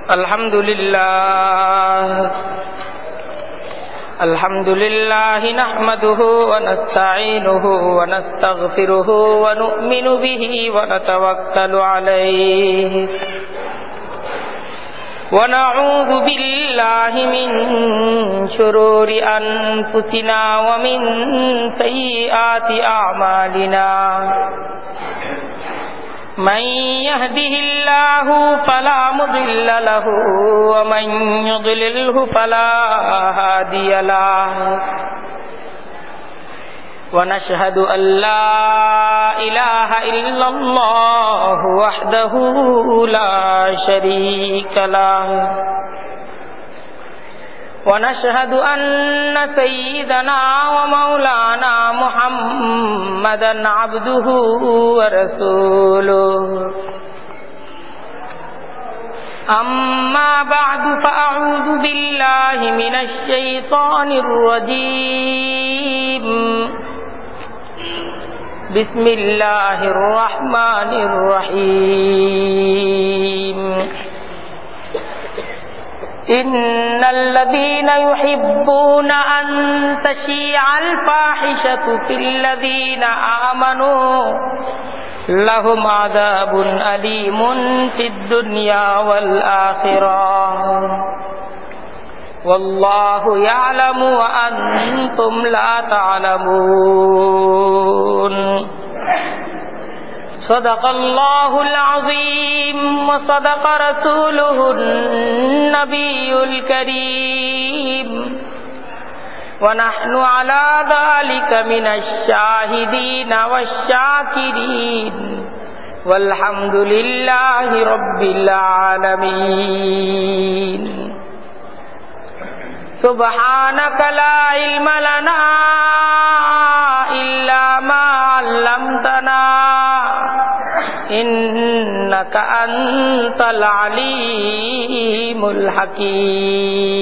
Alhamdulillah nahmaduhu wa nasta'inuhu wa nastaghfiruhu wa nu'minu bihi wa natawakkalu alayhi wa na'udzu billahi min shururi anfusina wa min sayyiati a'malina. من يهده الله فلا مضل له ومن يضلله فلا هادي له ونشهد أن لا إله إلا الله وحده لا شريك له ونشهد أن سيدنا ومولانا محمدا عبده ورسوله أما بعد فأعوذ بالله من الشيطان الرجيم بسم الله الرحمن الرحيم إن الذين يحبون أن تشيع الفاحشة في الذين آمنوا لهم عذاب أليم في الدنيا والآخرة والله يعلم وأنتم لا تعلمون صدق الله العظيم وصدق رسوله النبي الكريم ونحن على ذلك من الشاهدين والشاكرين والحمد لله رب العالمين سبحانك لا علم لنا إلا ما علمتنا إنك أنت العليم الحكيم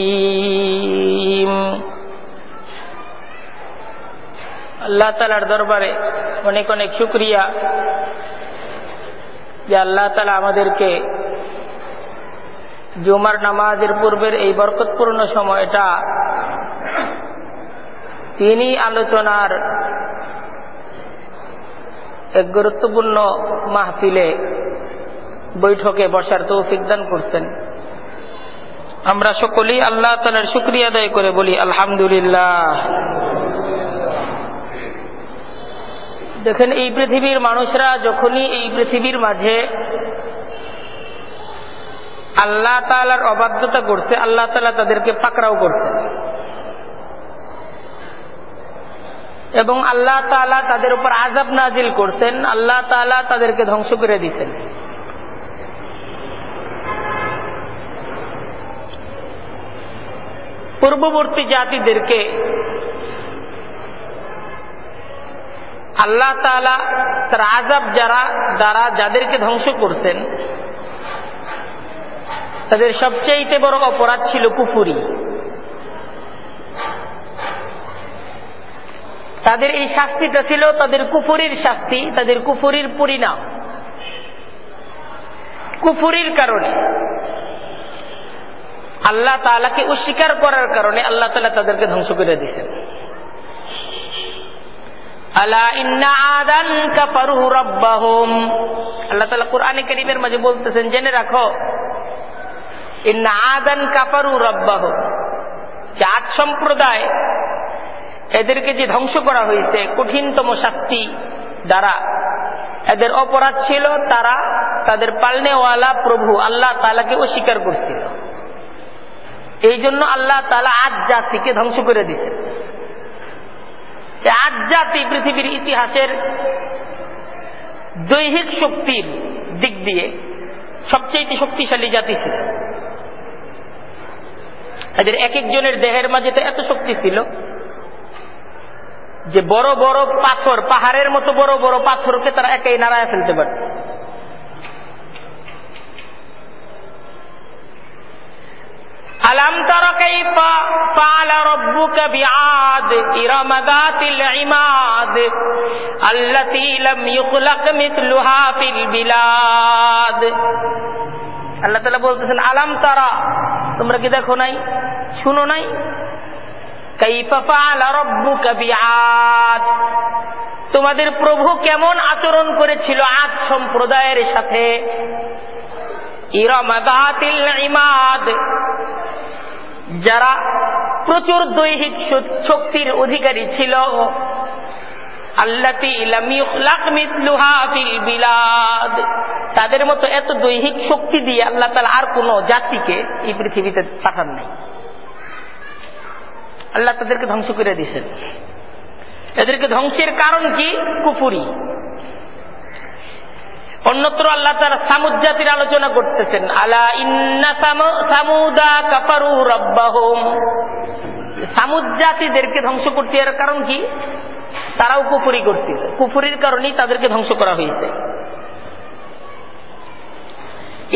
আল্লাহ তাআলার দরবারে অনেক অনেক শুকরিয়া যে আল্লাহ তাআলা আমাদেরকে জুমার নামাজের পূর্বের এই বরকতপূর্ণ সময়টা তিনি আলোচনার এক গুরুত্বপূর্ণ মাহফিলে বৈঠকে বসার তৌফিক দান করছেন। আমরা সকলেই আল্লাহ তাআলার শুকরিয়া আদায় করে বলি আলহামদুলিল্লাহ। দেখেন, এই পৃথিবীর মানুষরা যখনই এই পৃথিবীর মাঝে আল্লাহ তাআলার অবাধ্যতা করছে, আল্লাহ তাআলা তাদেরকে পাকড়াও করছে এবং আল্লাহ তাআলা তাদের উপর আযাব নাজিল করছেন, আল্লাহ তাআলা তাদেরকে ধ্বংস করে দিয়েছেন। পূর্ববর্তী জাতিদেরকে আল্লাহ তাআলা তার আযাব দ্বারা যাদেরকে ধ্বংস করছেন, তাদের সবচেয়ে বড় অপরাধ ছিল কুফরি। তাদের এই শাস্তিটা ছিল তাদের কুফরির শাস্তি, তাদের কুফরির পরিণাম। কুফরির কারণে, আল্লাহ তাআলাকে অস্বীকার করার কারণে আল্লাহ তাআলা তাদেরকে ধ্বংস করে দিয়েছেন। আলা ইন্না আদান কাফারু রাব্বাহুম, আল্লাহ তাআলা কোরআনে কারীমের মাঝে বলতেছেন, জেনে রাখো, ইন্না আদান কাফারু রাব্বাহুম, যে আদ সম্প্রদায়, এদেরকে যে ধ্বংস করা হয়েছে কঠিনতম শাস্তি দ্বারা, এদের অপরাধ ছিল তারা তাদের পালনেওয়ালা প্রভু আল্লাহ তাআলাকে অস্বীকার করছিল। এই জন্য আল্লাহ তাআলা আদ জাতিকে ধ্বংস করে দিয়েছেন। আদ জাতি পৃথিবীর ইতিহাসের দৈহিক শক্তির দিক দিয়ে সবচেয়ে শক্তিশালী জাতি ছিল। এদের এক একজনের দেহের মাঝে তো এত শক্তি ছিল যে বড় বড় পাথর, পাহাড়ের মতো বড় বড় পাথরকে তারা একাই নাড়ায় ফেলতে পারত। আলাম তারা কাইফা ফাআলা রাব্বুকা বিআদ ইরাম যাতিল ইমাদ আল্লাতী লাম ইখলাক মিথলুহা ফিল বিলাদ। আল্লাহ তাআলা বলতেছেন আলাম তারা, তোমরা কি দেখো নাই, শুনো নাই, কাইফা ফাআলা রাব্বুকা বিআদ, তোমাদের প্রভু কেমন আচরণ করেছিল আদ সম্প্রদায়ের সাথে। ইরামা যাতিল ইমাদ, যারা প্রচুর দৈহিক শক্তির অধিকারী ছিল। আল্লাতী লাম ইখলাক মিসলুহা ফিল বিলাদ, তাদের মতো এত দৈহিক শক্তি দিয়ে আল্লাহ তাআলা আর কোন জাতিকে এই পৃথিবীতে পাঠান নাই। আল্লাহ তাদেরকে ধ্বংস করে দিয়েছেন। এদেরকে ধ্বংসের কারণ কি? কুফরি। অন্যত্র আল্লাহ তাআলা সামুদ জাতির আলোচনা করতেছেন, আলা ইন্না সামুদা কাফারু রাব্বাহুম, সামুদ জাতিদেরকে ধ্বংস করতে এর কারণ কি? তারাও কুফরি করছিল, কুফরির কারণেই তাদেরকে ধ্বংস করা হয়েছে।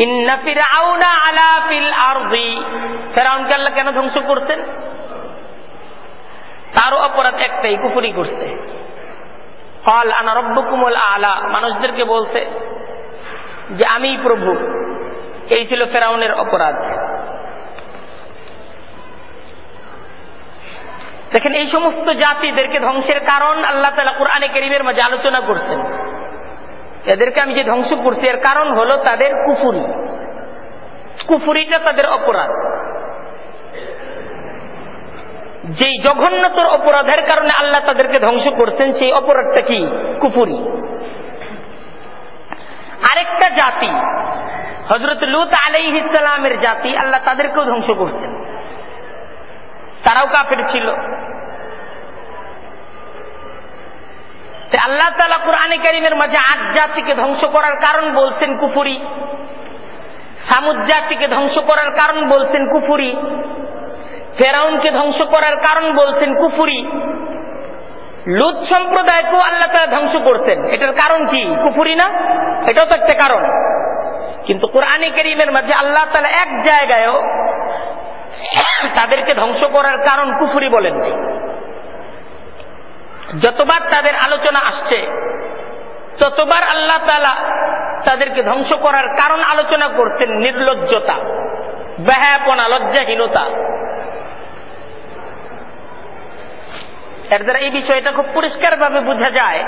ইন্না ফিরআউনা আলা ফিল আরদি, ফিরআউনকে আল্লাহ কেন ধ্বংস করতেন? তার অপরাধ একটাই, কুফরি করতে। ক্বাল আনা রাব্বুকুমুল আ'লা, মানুষদেরকে বলছে যে আমিই প্রভু। এই ছিল ফিরআউনের অপরাধ। দেখেন, এই সমস্ত জাতিদেরকে ধ্বংসের কারণ আল্লাহ তাআলা কোরআনে কারীমের মাঝে আলোচনা করছেন। এদেরকে আমি যে ধ্বংস করছি এর কারণ হলো তাদের কুফরি। কুফরিটা তাদের অপরাধ। যেই জঘন্যতর অপরাধের কারণে আল্লাহ তাদেরকে ধ্বংস করছেন, সেই অপরাধটা কি? কুফরি। আরেকটা জাতি হযরত লূত আলাইহিস সালামের জাতি, আল্লাহ তাদেরকেও ধ্বংস করছেন। তারাও কাফের ছিল। আল্লাহ তাআলা কোরআনে কারীমের মাঝে ৮ জাতিকে ধ্বংস করার কারণ বলছেন কুফরি। সামুদ জাতিকে ধ্বংস করার কারণ বলছেন কুফরি। ফিরআউনকে ধ্বংস করার কারণ বলছেন কুফরি। লূত সম্প্রদায়কেও আল্লাহ তাআলা ধ্বংস করতেন, এটার কারণ কি? কুফরি না? এটাও তো একটা কারণ। কিন্তু কোরআনে কারীমের মাঝে আল্লাহ তাআলা এক জায়গায়ও তাদেরকে ধ্বংস করার কারণ কুফরি বলেন নাই। যতবার তাদের আলোচনা আসছে ততবার আল্লাহ তাআলা তাদেরকে ধ্বংস করার কারণ আলোচনা করতেন নির্লজ্জতা, বেহায়াপনা, লজ্জাহীনতা। এর দ্বারা এই বিষয়টা খুব পরিষ্কার ভাবে বোঝা যায়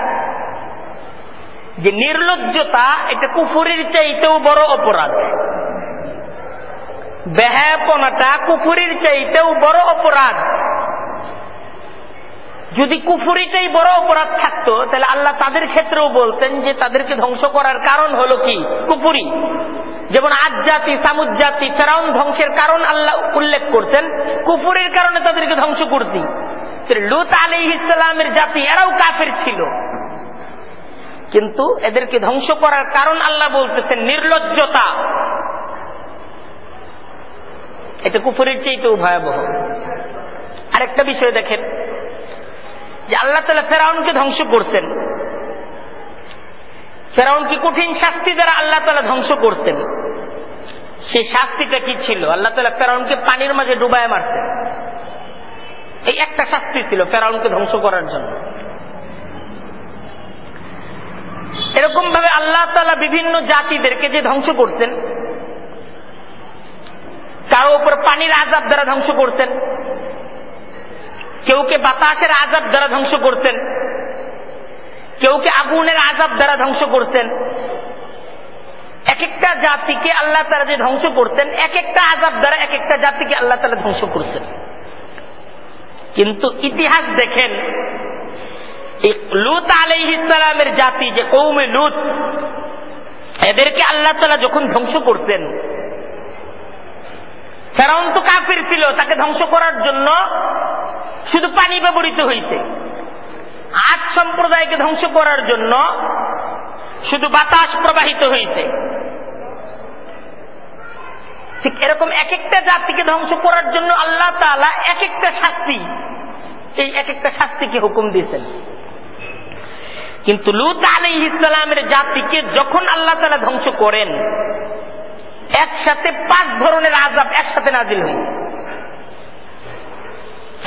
যে নির্লজ্জতা এটা কুফরির চাইতেও বড় অপরাধ। বেহায়াপনাটা কুফরির চাইতেও বড় অপরাধ। যদি কুফরিটাই বড় অপরাধ থাকতো তাহলে আল্লাহ তাদের ক্ষেত্রেও বলতেন যে তাদেরকে ধ্বংস করার কারণ হলো কি? কুফরি। যেমন আদ জাতি, সামুদ জাতি, ফিরআউন ধ্বংসের কারণ আল্লাহ উল্লেখ করতেন, কুফরির কারণে তাদেরকে ধ্বংস করছি। লূত আলাইহিস সালামের জাতি এরাও কাফের ছিল, কিন্তু এদেরকে ধ্বংস করার কারণ আল্লাহ বলতেছেন নির্লজ্জতা। এটা কুফরির চাইতেও ভয়াবহ। আরেকটা বিষয় দেখেন যে আল্লাহ তাআলা ফিরআউনকে ধ্বংস করতেন। ফিরআউনকে কঠিন শাস্তি দ্বারা আল্লাহ তাআলা ধ্বংস করতেন। সেই শাস্তিটা কি ছিল? আল্লাহ তাআলা ফিরআউনকে পানির মাঝে ডুবায় মারতেন। এই একটা শাস্তি ছিল ফিরআউনকে ধ্বংস করার জন্য। এরকম ভাবে আল্লাহ তাআলা বিভিন্ন জাতিদেরকে যে ধ্বংস করতেন, কারো উপর পানির আযাব দ্বারা ধ্বংস করতেন, কেউকে বাতাসের আযাব দ্বারা ধ্বংস করতেন, কেউকে আগুনের আযাব দ্বারা ধ্বংস করতেন। এক একটা জাতিকে আল্লাহ তাআলা যে ধ্বংস করতেন, এক একটা আযাব দ্বারা এক একটা জাতিকে আল্লাহ তাআলা ধ্বংস করতেন। কিন্তু ইতিহাস দেখেন, এই লূত আলাইহিস সালামের জাতি যে কওমে লূত, এদেরকে আল্লাহ তাআলা যখন ধ্বংস করতেন, ফিরআউন তো কাফির ছিল, তাকে ধ্বংস করার জন্য শুধু পানি ব্যবহৃত হয়েছে। আদ সম্প্রদায়কে ধ্বংস করার জন্য শুধু বাতাস প্রবাহিত হয়েছে। ঠিক এরকম এক একটা জাতিকে ধ্বংস করার জন্য আল্লাহ তাআলা এক একটা শাস্তি, এই এক একটা শাস্তিকে হুকুম দিয়েছেন। কিন্তু লূত আলাইহিস সালামের জাতিকে যখন আল্লাহ তাআলা ধ্বংস করেন, একসাথে 5 ধরনের আযাব একসাথে নাজিল হয়েছে।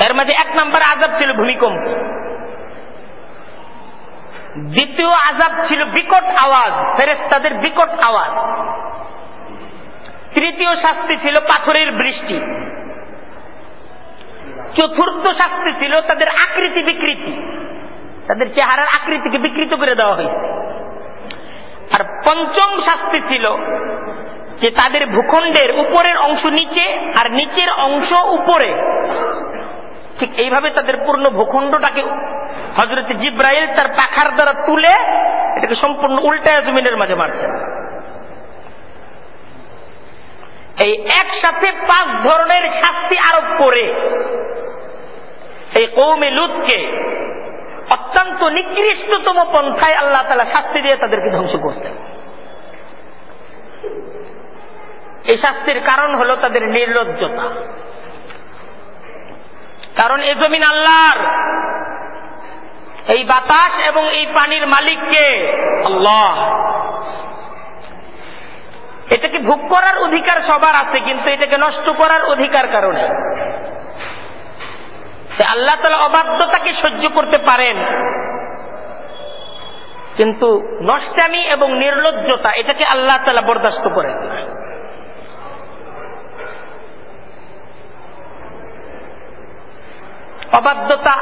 এর মধ্যে 1 নম্বর আযাব ছিল ভূমিকম্প, দ্বিতীয় আযাব ছিল বিকট আওয়াজ, ফেরেশতাদের বিকট আওয়াজ, তৃতীয় শাস্তি ছিল পাথরের বৃষ্টি। চতুর্থ শাস্তি ছিল তাদের আকৃতি বিকৃতি, তাদের চেহারার আকৃতিকে বিকৃত করে দেওয়া হয়েছে। আর পঞ্চম শাস্তি ছিল যে তাদের ভূখণ্ডের উপরের অংশ নিচে আর নিচের অংশ উপরে, ঠিক এইভাবে তাদের পূর্ণ ভূখণ্ডটাকে হযরত জিবরাইল তার পাখার দ্বারা তুলে এটাকে সম্পূর্ণ উল্টায় জমিনের মাঝে মারছেন। এই একসাথে 5 ধরনের শাস্তি আরোপ করে এই কওমে লূতকে অত্যন্ত নিকৃষ্টতম পন্থায় আল্লাহ তাআলা শাস্তি দিয়ে তাদেরকে ধ্বংস করতেন। এই শাস্তির কারণ হলো তাদের নির্লজ্জতা। কারণ এ জমিন আল্লাহর, এই বাতাস এবং এই পানির মালিককে আল্লাহ। এটাকে ভোগ করার অধিকার সবার আছে, কিন্তু এটাকে নষ্ট করার অধিকার কারণে আল্লাহ তাআলা অবাধ্যতাকে সহ্য করতে পারেন, কিন্তু নষ্টামি এবং নির্লজ্জতা এটাকে আল্লাহ তাআলা বরদাস্ত করেন না। অবাধ্যতা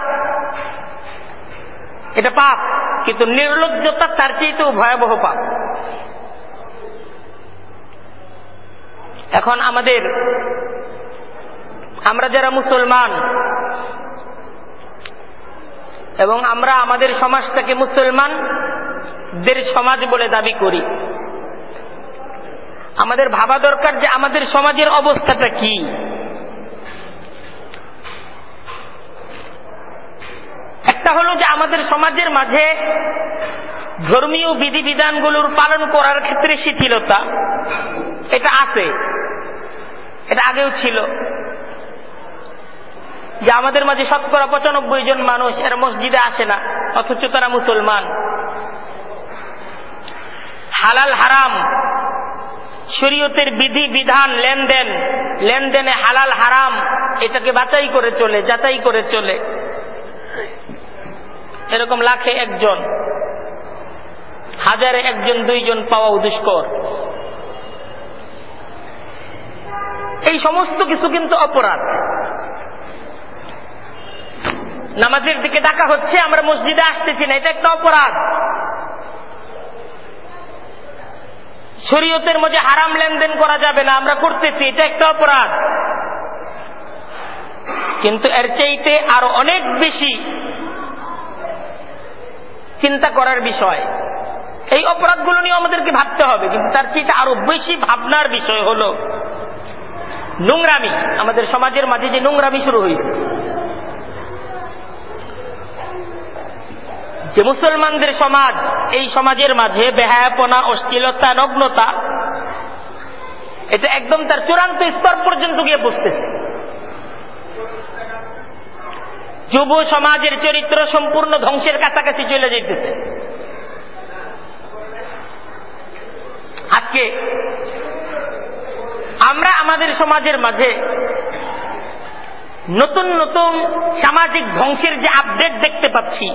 এটা পাপ, কিন্তু নির্লজ্জতা তার চেয়েও ভয়াবহ পাপ। এখন আমরা যারা মুসলমান এবং আমরা আমাদের সমাজটাকে মুসলমানদের সমাজ বলে দাবি করি, আমাদের ভাবা দরকার যে আমাদের সমাজের অবস্থাটা কি। একটা হলো যে আমাদের সমাজের মাঝে ধর্মীয় বিধিবিধানগুলোর পালন করার ক্ষেত্রে শিথিলতা, এটা আছে, এটা আগেও ছিল। যে আমাদের মাঝে 95% জন মানুষ এরা মসজিদে আসে না, অথচ তারা মুসলমান। হালাল হারাম শরীয়তের বিধি বিধান, লেনদেনে হালাল হারাম এটাকে যাচাই করে চলে। এরকম লাখে 1 জন, হাজারে 1 জন 2 জন পাওয়াও দুষ্কর। এই সমস্ত কিছু কিন্তু অপরাধ। নামাজের দিকে ডাকা হচ্ছে, আমরা মসজিদে আসতেছি না, এটা একটা অপরাধ। শরীয়তের মধ্যে হারাম লেনদেন করা যাবে না, আমরা করতেছি, এটা একটা অপরাধ। কিন্তু এর চাইতে আরো অনেক বেশি চিন্তা করার বিষয়, এই অপরাধগুলো নিয়ে আমাদেরকে ভাবতে হবে, কিন্তু তার চাইতে আরো বেশি ভাবনার বিষয় হলো নোংরামি। আমাদের সমাজের মাঝে যে নোংরামি শুরু হয়েছে, যে মুসলমানদের সমাজ, এই সমাজের মাঝে বেহায়াপনা, অশ্লীলতা, নগ্নতা এটা একদম তার চূড়ান্ত স্তর পর্যন্ত গিয়ে পৌঁছতেছে। যুব সমাজের চরিত্র সম্পূর্ণ ধ্বংসের কাছাকাছি চলে যেতেছে। আজকে আমরা আমাদের সমাজের মাঝে নতুন নতুন সামাজিক ধ্বংসের যে আপডেট দেখতে পাচ্ছি,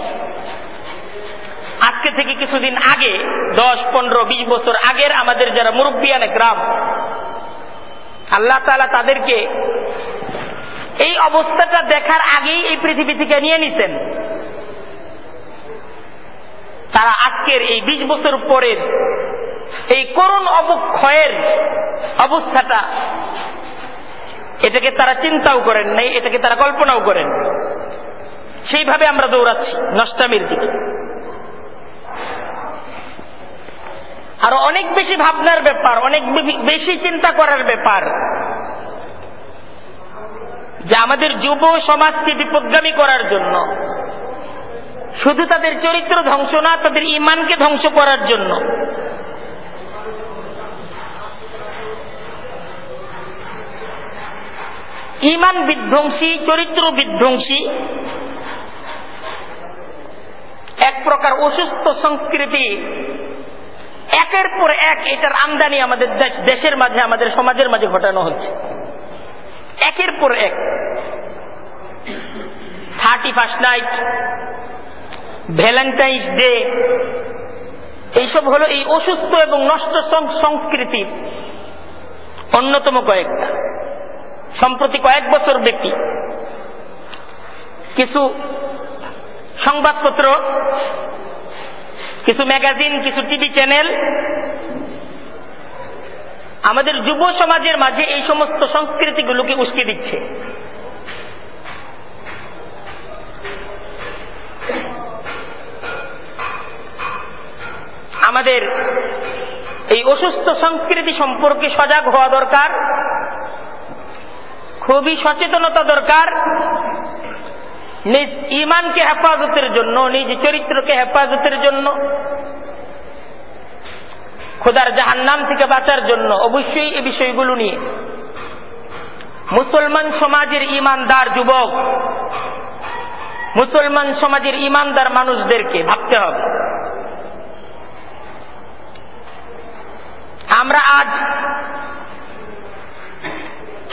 আজকে থেকে কিছুদিন আগে 10, 15, 20 বছর আগের আমাদের যারা মুরব্বিয়ানে গ্রাম, আল্লাহ তাআলা তাদেরকে এই অবস্থাটা দেখার আগেই এই পৃথিবী থেকে নিয়ে নিতেন। তারা আজকের এই 20 বছর পরের এই করুণ অবক্ষয়ের অবস্থাটা, এটাকে তারা চিন্তাও করেন নাই, এটাকে তারা কল্পনাও করেন। সেইভাবে আমরা দৌড়াচ্ছি নষ্টামির দিকে। আরো অনেক বেশি ভাবনার ব্যাপার, অনেক বেশি চিন্তা করার ব্যাপার, যে আমাদের যুব সমাজকে বিপথগামী করার জন্য, শুধু তাদের চরিত্র ধ্বংস না, তাদের ঈমানকে ধ্বংস করার জন্য ঈমান বিধ্বংসী, চরিত্র বিধ্বংসী এক প্রকার অসুস্থ সংস্কৃতি একের পর এক এটার আমদানি আমাদের দেশের মাঝে, আমাদের সমাজের মাঝে ঘটানো হচ্ছে। একের পর এক 31st নাইট, ভ্যালেন্টাইন্স ডে, এইসব হলো এই অসুস্থ এবং নষ্ট সংস্কৃতির অন্যতম কয়েকটা। সম্প্রতি কয়েক বছর ব্যক্তি কিছু সংবাদপত্র, কিছু ম্যাগাজিন, কিছু টিভি চ্যানেল আমাদের যুব সমাজের মাঝে এই সমস্ত সংস্কৃতিগুলোকে উস্কে দিচ্ছে। আমাদের এই অসুস্থ সংস্কৃতি সম্পর্কে সজাগ হওয়া দরকার, খুবই সচেতনতা দরকার। নিজ ঈমানকে হেফাজতের জন্য, নিজ চরিত্রকে হেফাজতের জন্য, খোদার জাহান্নাম থেকে বাঁচার জন্য অবশ্যই এই বিষয়গুলো নিয়ে মুসলমান সমাজের ঈমানদার যুবক, মুসলমান সমাজের ঈমানদার মানুষদেরকে ভাবতে হবে। আমরা আজ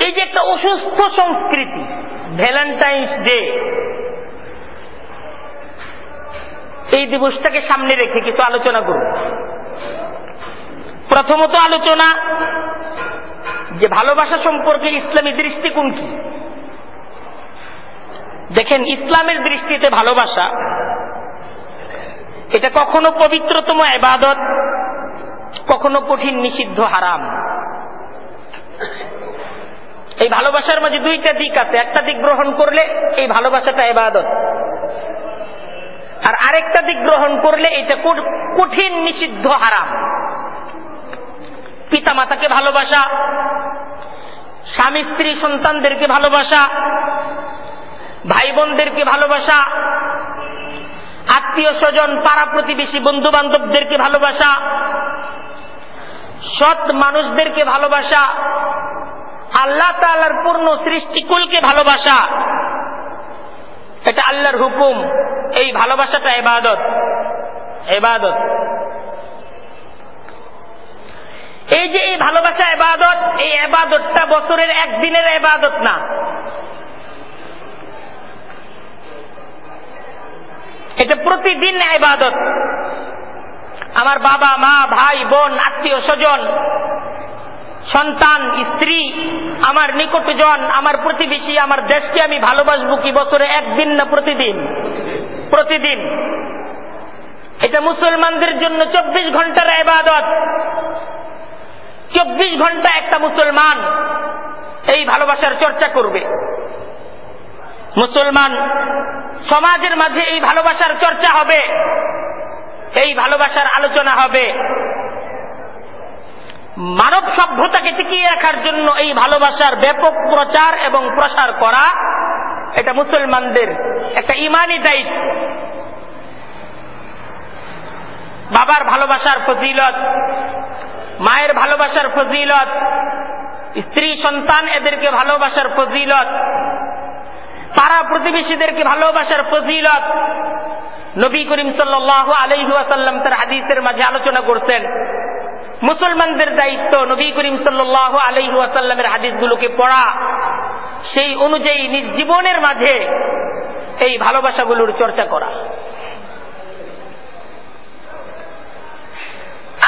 এই যে একটা অসুস্থ সংস্কৃতি, ভ্যালেন্টাইন্স ডে, এই দিবসটাকে সামনে রেখে কিছু আলোচনা করব। প্রথমত আলোচনা যে ভালোবাসা সম্পর্কে ইসলামী দৃষ্টিকোণ কি। দেখেন, ইসলামের দৃষ্টিতে ভালোবাসা এটা কখনো পবিত্রতম ইবাদত, কখনো কঠিন নিষিদ্ধ হারাম। এই ভালোবাসার মাঝে দুইটা দিক আছে। একটা দিক গ্রহণ করলে এই ভালোবাসাটা ইবাদত, আর আরেকটা দিক গ্রহণ করলে এটা কঠিন নিষিদ্ধ হারাম। পিতা মাতাকে ভালোবাসা, স্বামী স্ত্রী সন্তানদেরকে ভালোবাসা, ভাই বোনদেরকে ভালোবাসা, আত্মীয় স্বজন পাড়া প্রতিবেশী বন্ধু বান্ধবদেরকে ভালোবাসা, সৎ মানুষদেরকে ভালোবাসা, আল্লাহ তাআলার পূর্ণ সৃষ্টিকুলকে ভালোবাসা, এটা আল্লাহর হুকুম। এই ভালোবাসাটা ইবাদত। ইবাদত, এই যে এই ভালোবাসা ইবাদত, এই ইবাদতটা বছরের একদিনের ইবাদত না, এটা প্রতিদিন ইবাদত। আমার বাবা মা, ভাই বোন, আত্মীয় স্বজন, সন্তান, স্ত্রী, আমার নিকটজন, আমার প্রতিবেশী, আমার দেশকে আমি ভালোবাসবো কি বছরে একদিন না প্রতিদিন? প্রতিদিন। এটা মুসলমানদের জন্য 24 ঘন্টার ইবাদত। 24 ঘন্টা একটা মুসলমান এই ভালোবাসার চর্চা করবে। মুসলমান সমাজের মাঝে এই ভালোবাসার চর্চা হবে, এই ভালোবাসার আলোচনা হবে। মানব সভ্যতাকে টিকিয়ে রাখার জন্য এই ভালোবাসার ব্যাপক প্রচার এবং প্রসার করা এটা মুসলমানদের একটা ঈমানি দায়িত্ব। বাবার ভালোবাসার ফজিলত, মায়ের ভালোবাসার ফজিলত, স্ত্রী সন্তান এদেরকে ভালোবাসার ফজিলত, পাড়া প্রতিবেশীদেরকে ভালোবাসার ফজিলত নবী করিম সাল্লাল্লাহু আলাইহি ওয়াসাল্লাম তার হাদিসের মাঝে আলোচনা করতেন। মুসলমানদের দায়িত্ব নবী করিম সাল্লাল্লাহু আলাইহি ওয়াসাল্লামের হাদিসগুলোকে পড়া, সেই অনুযায়ী নিজ জীবনের মাঝে এই ভালোবাসাগুলোর চর্চা করা।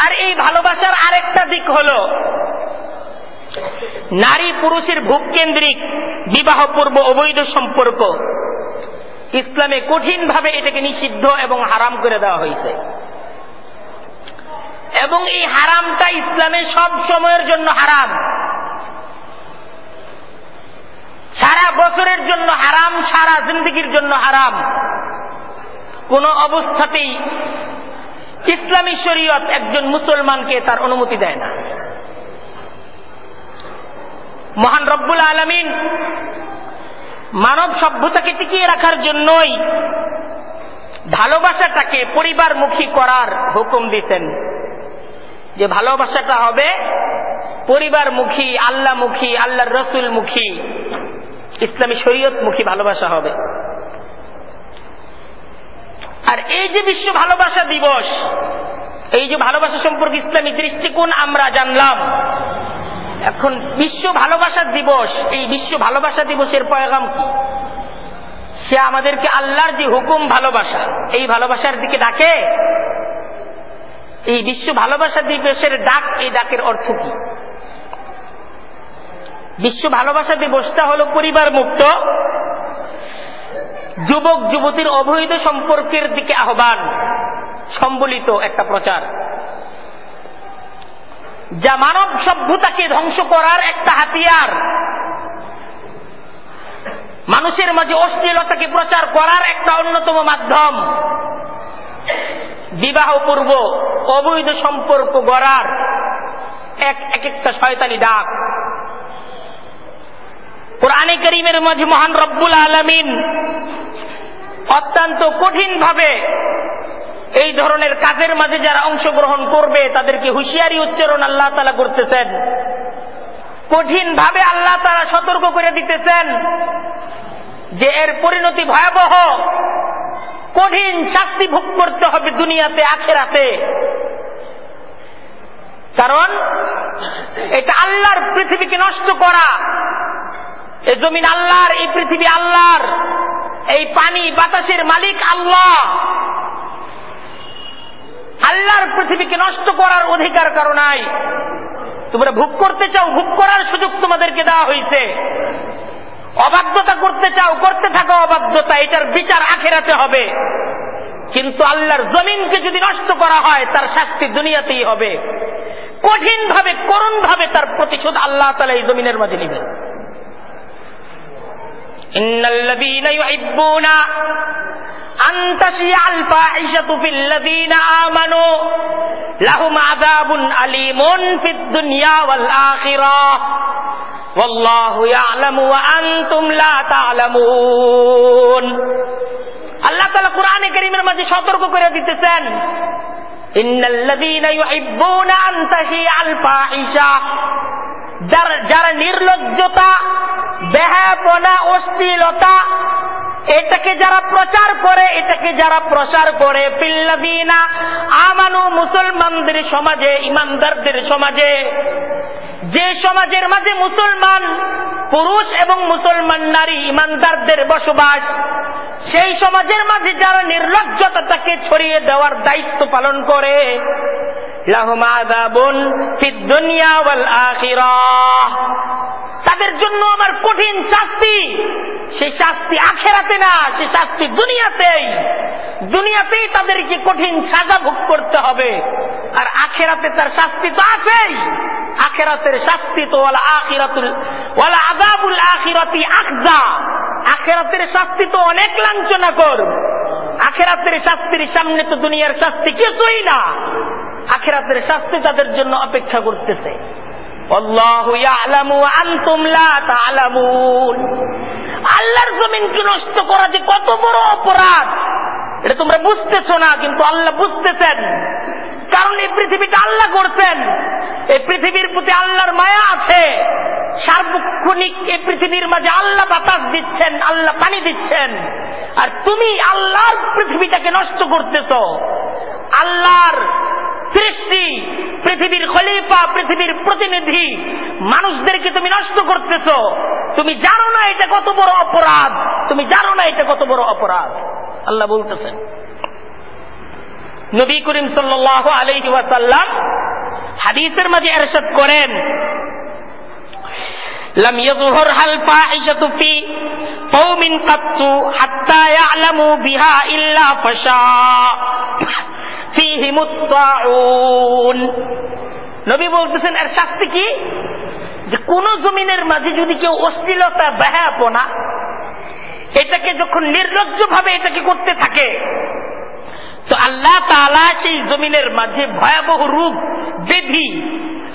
আর এই ভালোবাসার আরেকটা দিক হলো নারী পুরুষের ভোগকেন্দ্রিক বিবাহ পূর্ব অবৈধ সম্পর্ক। ইসলামে কঠিনভাবে এটাকে নিষিদ্ধ এবং হারাম করে দেওয়া হয়েছে, এবং এই হারামটা ইসলামে সব সময়ের জন্য হারাম, সারা বছরের জন্য হারাম, সারা জিন্দেগির জন্য হারাম। কোন অবস্থাতেই ইসলামী শরীয়ত একজন মুসলমানকে তার অনুমতি দেয় না। মহান রব্বুল আলামিন মানব সভ্যতাকে টিকিয়ে রাখার জন্যই ভালোবাসাটাকে পরিবারমুখী করার হুকুম দিতেন, যে ভালোবাসাটা হবে পরিবারমুখী, আল্লাহমুখী, আল্লাহর রসুলমুখী, ইসলামী শরীয়তমুখী ভালোবাসা হবে। আর এই যে বিশ্ব ভালোবাসা দিবস, এই যে ভালোবাসা সম্পর্কে ইসলামী দৃষ্টিকোণ আমরা জানলাম, এখন বিশ্ব ভালোবাসা দিবস, এই বিশ্ব ভালোবাসা দিবসের পয়গাম কি? সে আমাদেরকে আল্লাহর যে হুকুম ভালোবাসা, এই ভালোবাসার দিকে ডাকে। এই বিশ্ব ভালোবাসা দিবসের ডাক, এই ডাকের অর্থ কি? বিশ্ব ভালোবাসা দিবসটা হলো পরিবার মুক্ত যুবক যুবতীর অবৈধ সম্পর্কের দিকে আহ্বান সম্বলিত একটা প্রচার, যা মানব সভ্যতাকে ধ্বংস করার একটা হাতিয়ার, মানুষের মাঝে অশ্লীলতাকে প্রচার করার একটা অন্যতম মাধ্যম, বিবাহ পূর্ব অবৈধ সম্পর্ক গড়ার এক একটা শয়তানি ডাক। কোরআনে কারীমের মাঝে মহান রব্বুল আলামিন অত্যন্ত কঠিন ভাবে এই ধরনের কাজের মাঝে যারা অংশগ্রহণ করবে তাদেরকে হুঁশিয়ারি উচ্চারণ আল্লাহ তাআলা করতেছেন। কঠিন ভাবে আল্লাহ তাআলা সতর্ক করে দিতেছেন যে এর পরিণতি ভয়াবহ, কঠিন শাস্তি ভোগ করতে হবে দুনিয়াতে আখিরাতে। কারণ এটা আল্লাহর পৃথিবীকে নষ্ট করা। এই জমিন আল্লাহর, এই পৃথিবী আল্লাহর, এই পানি বাতাসের মালিক আল্লাহ। আল্লাহর পৃথিবীকে নষ্ট করার অধিকার কারো নাই। তোমরা ভোগ করতে চাও, ভোগ করার সুযোগ তোমাদেরকে দেওয়া হয়েছে। অবাধ্যতা করতে চাও, করতে থাকো অবাধ্যতা, এটার বিচার আখিরাতে হবে। কিন্তু আল্লাহর জমিনকে যদি নষ্ট করা হয় তার শাস্তি দুনিয়াতেই হবে। কঠিন ভাবে, করুণ ভাবে তার প্রতিশোধ আল্লাহ তাআলা এই জমিনের মাঝে নেবেন। ইন্নাল্লাযীনা ইউহিব্বুনা আন তাশিআল ফাহিশাতু ফিল্লাযীনা আমানু লাহুম আযাবুন আলীমুন ফিদ দুনিয়া ওয়াল আখিরাহ ওয়াল্লাহু ইয়ালামু ওয়া আনতুম লা তা'লামুন। আল্লাহ তাআলা কোরআনে কারীমের মাঝে সতর্ক করে দিতেছেন, ইন্নাল্লাযীনা ইউহিব্বুনা আন তাশিআল ফাহিশা, যারা নির্লজ্জতা, বেহায়াপনা, অশ্লীলতা এটাকে যারা প্রচার করে, এটাকে যারা প্রসার করে, ফিল্লাযীনা আমানু, মুসলমানদের সমাজে, ইমানদারদের সমাজে, যে সমাজের মাঝে মুসলমান পুরুষ এবং মুসলমান নারী ইমানদারদের বসবাস, সেই সমাজের মাঝে যারা নির্লজ্জতাকে ছড়িয়ে দেওয়ার দায়িত্ব পালন করে, লাহুম আযাবুন ফিদ দুনিয়া ওয়াল আখিরাহ, তাদের জন্য আমার কঠিন শাস্তি। সেই শাস্তি আখিরাতে না, সেই শাস্তি দুনিয়াতেই। দুনিয়াতেই তাদেরকে কঠিন সাজা ভোগ করতে হবে। আর আখিরাতে তার শাস্তি তো আছেই। আখিরাতের শাস্তি তো ওয়ালা আযাবুল আখিরাতি আখজা, আখিরাতের শাস্তি তো অনেক লাঞ্ছনাকর। আখিরাতের শাস্তির সামনে তো দুনিয়ার শাস্তি কিছুই না। আখিরাতের শাস্তি তাদের জন্য অপেক্ষা করতেছে। আল্লাহু ইয়ালামু ওয়া আনতুম লা তা'লামুন। আল্লাহর জমিনকে নষ্ট করা যে কত বড় অপরাধ এটা তোমরা বুঝতেছো না, কিন্তু আল্লাহ বুঝতেছেন। কারণ এই পৃথিবীটা আল্লাহ করছেন, এই পৃথিবীর প্রতি আল্লাহর মায়া আছে। সার্বক্ষণিক এই পৃথিবীর মাঝে আল্লাহ বাতাস দিচ্ছেন, আল্লাহ পানি দিচ্ছেন, আর তুমি আল্লাহর পৃথিবীটাকে নষ্ট করতেছো। আল্লাহর সৃষ্টি, পৃথিবীর খলিফা, পৃথিবীর প্রতিনিধি মানুষদেরকে তুমি নষ্ট করতেছো। তুমি জানো না এটা কত বড় অপরাধ, তুমি জানো না এটা কত বড় অপরাধ। আল্লাহ বলতেছেন। নবী করিম সাল্লাল্লাহু আলাইহি ওয়াসাল্লাম হাদিসের মাঝে ইরশাদ করেন, লাম ইয়াযহুর হাল ফাহিশাতু ফি কওমিন কাত্তু হাত্তা ইয়ালামু বিহা ইল্লা ফাশা ফীহিমুত তাউন। নবী বলতেছেন এর শাস্তি কি, যে কোন জমিনের মাঝে যদি কেউ অশ্লীলতা, বেহায়াপনা এটাকে যখন নির্লজ্জ ভাবে এটাকে করতে থাকে, তো আল্লাহ তাআলা সেই জমিনের মাঝে ভয়াবহ রোগ ব্যাধি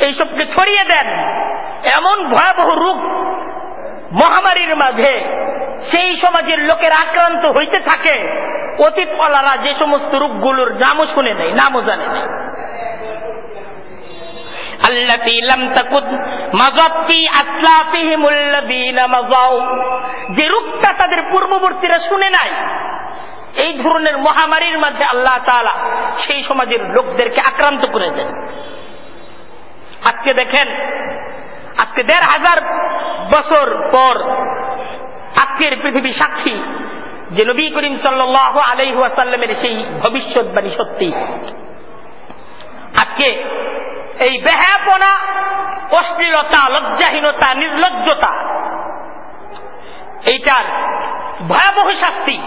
এইসবকে ছড়িয়ে দেন। এমন ভয়াবহ রোগ মহামারীর মাঝে সেই সমাজের লোকের আক্রান্ত হইতে থাকে, অতীত ওয়ালারা যে সমস্ত রোগগুলোর নামও শুনে নেই, নামও জানে না। আল্লাতী লাম তাকুন মাযাত ফি আসলাফিহিমুল্লাযীনা মাযাউ, যে রোগটা তাদের পূর্ববর্তীরা শুনে নাই, এই ধরনের মহামারীর মাঝে আল্লাহ তাআলা সেই সমাজের লোকদেরকে আক্রান্ত করে দেন। আজকে দেখেন, আজকে ১৫০০ বছর পর আজকের পৃথিবী সাক্ষী যে নবী করিম সাল্লাল্লাহু আলাইহি ওয়াসাল্লামের সেই ভবিষ্যৎবাণী সত্যি। আজকে এই বেহায়াপনা, অশ্লীলতা, লজ্জাহীনতা, নির্লজ্জতা বেবিচার ভয়াবহ শাস্তি,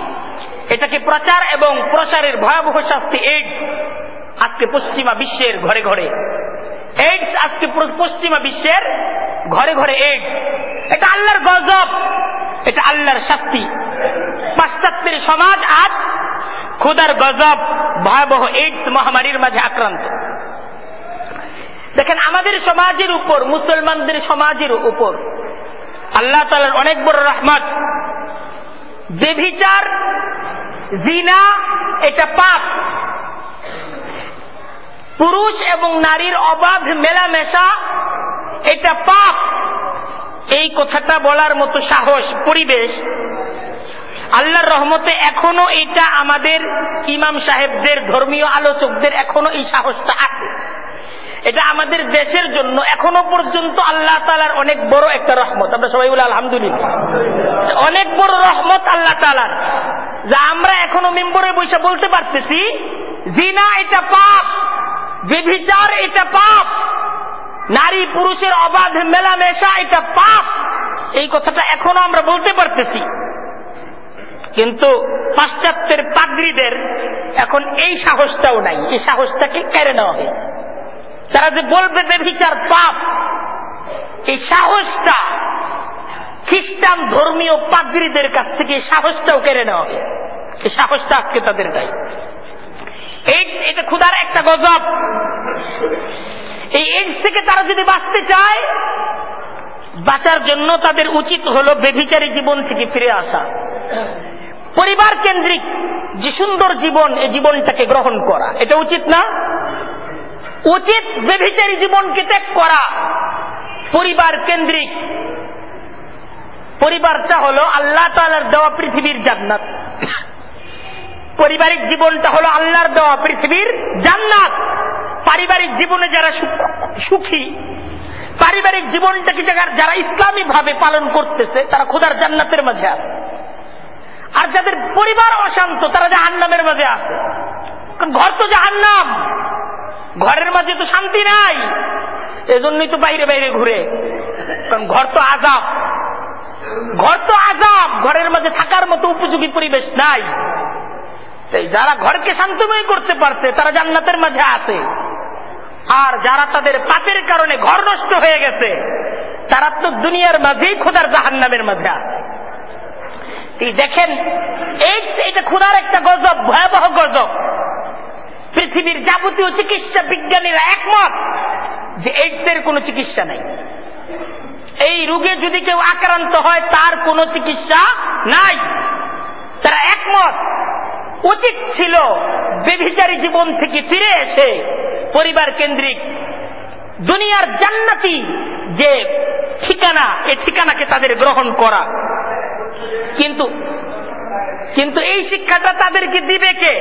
এটাকে প্রচার এবং প্রসারের ভয়াবহ শাস্তি। এইডস আজকে পশ্চিমা বিশ্বের ঘরে ঘরে, এইডস আজকে পশ্চিমা বিশ্বের ঘরে ঘরে এইডস। এটা আল্লাহর গজব, এটা আল্লাহর শাস্তি। পাশ্চাত্যের সমাজ আজ খোদার গজব ভয়াবহ এইডস মহামারীর মাঝে আক্রান্ত। দেখেন, আমাদের সমাজের উপর, মুসলমানদের সমাজের উপর আল্লাহ তাআলার অনেক বড় রহমত। ব্যভিচার, জিনা এটা পাপ। পুরুষ এবং নারীর অবাধ মেলামেশা এটা পাপ। এই কথাটা বলার মতো সাহস, পরিবেশ আল্লাহর রহমতে এখনো এটা আমাদের ইমাম সাহেবদের, ধর্মীয় আলোচকদের এখনো এই সাহসটা আছে। এটা আমাদের দেশের জন্য এখনো পর্যন্ত আল্লাহ তাআলার অনেক বড় একটা রহমত। আমরা সবাই বলি আলহামদুলিল্লাহ। অনেক বড় রহমত আল্লাহ তাআলার, যা আমরা এখনো মিম্বরে বসে বলতে পারতেছি জিনা এটা পাপ, ব্যভিচার এটা পাপ, নারী পুরুষের অবাধ মেলামেশা এটা পাপ। এই কথাটা এখনো আমরা বলতে পারতেছি। কিন্তু পাশ্চাত্যের পাদ্রীদের এখন এই সাহসটাও নাই। এই সাহসটাকে কেড়ে নেওয়া হয়। তারা যে বলবে ব্যভিচার পাপ, এই সাহসটা খ্রিস্টান ধর্মীয় পাদ্রীদের কাছ থেকে এই সাহসটাও কেড়ে নেওয়া হবে। এই সাহসটা আজকে তাদের নাই। এটা খোদার একটা গজব। এই এইডস থেকে তারা যদি বাঁচতে চায়, বাঁচার জন্য তাদের উচিত হলো ব্যভিচারী জীবন থেকে ফিরে আসা, পরিবার কেন্দ্রিক যে সুন্দর জীবন, এই জীবনটাকে গ্রহণ করা। এটা উচিত না? উচিত ব্যভিচারী জীবনকে ত্যাগ করা, পরিবার কেন্দ্রিক। পরিবারটা হলো আল্লাহ তাআলার দেওয়া পৃথিবীর জান্নাত। পারিবারিক জীবনটা হলো আল্লাহর দেওয়া পৃথিবীর জান্নাত। পারিবারিক জীবনে যারা সুখী, পারিবারিক জীবনটাকে যারা ইসলামী ভাবে পালন করতেছে, তারা খোদার জান্নাতের মাঝে আছে। আর যাদের পরিবার অশান্ত, তারা জাহান্নামের মাঝে আছে। কারণ ঘর তো জাহান্নাম, ঘরের মাঝে তো শান্তি নাই, এজন্যই তো বাইরে বাইরে ঘুরে। কারণ ঘর তো আযাব, ঘর তো আযাব, ঘরের মাঝে থাকার মতো উপযোগী পরিবেশ নাই। যারা ঘরকে শান্তময় করতে পারছে, তারা জান্নাতের মাঝে আছে। আর যারা তাদের পাপের কারণে ঘর নষ্ট হয়ে গেছে, তারা তো দুনিয়ার মাঝেই খোদার জাহান্নামের মাঝে আছে। দেখেন, এটা খোদার একটা গজব, ভয়াবহ গজব। পৃথিবীর যাবতীয় চিকিৎসা বিজ্ঞানীরা একমত যে এইডসের কোনো চিকিৎসা নাই। এই রোগে যদি কেউ আক্রান্ত হয়, তার কোনো চিকিৎসা নাই। তারা একমত। উচিত ছিল ব্যভিচারী জীবন থেকে ফিরে এসে পরিবার কেন্দ্রিক দুনিয়ার জান্নাতি যে ঠিকানা, এই ঠিকানাকে তাদের গ্রহণ করা। কিন্তু এই শিক্ষাটা তাদেরকে দিবে কে?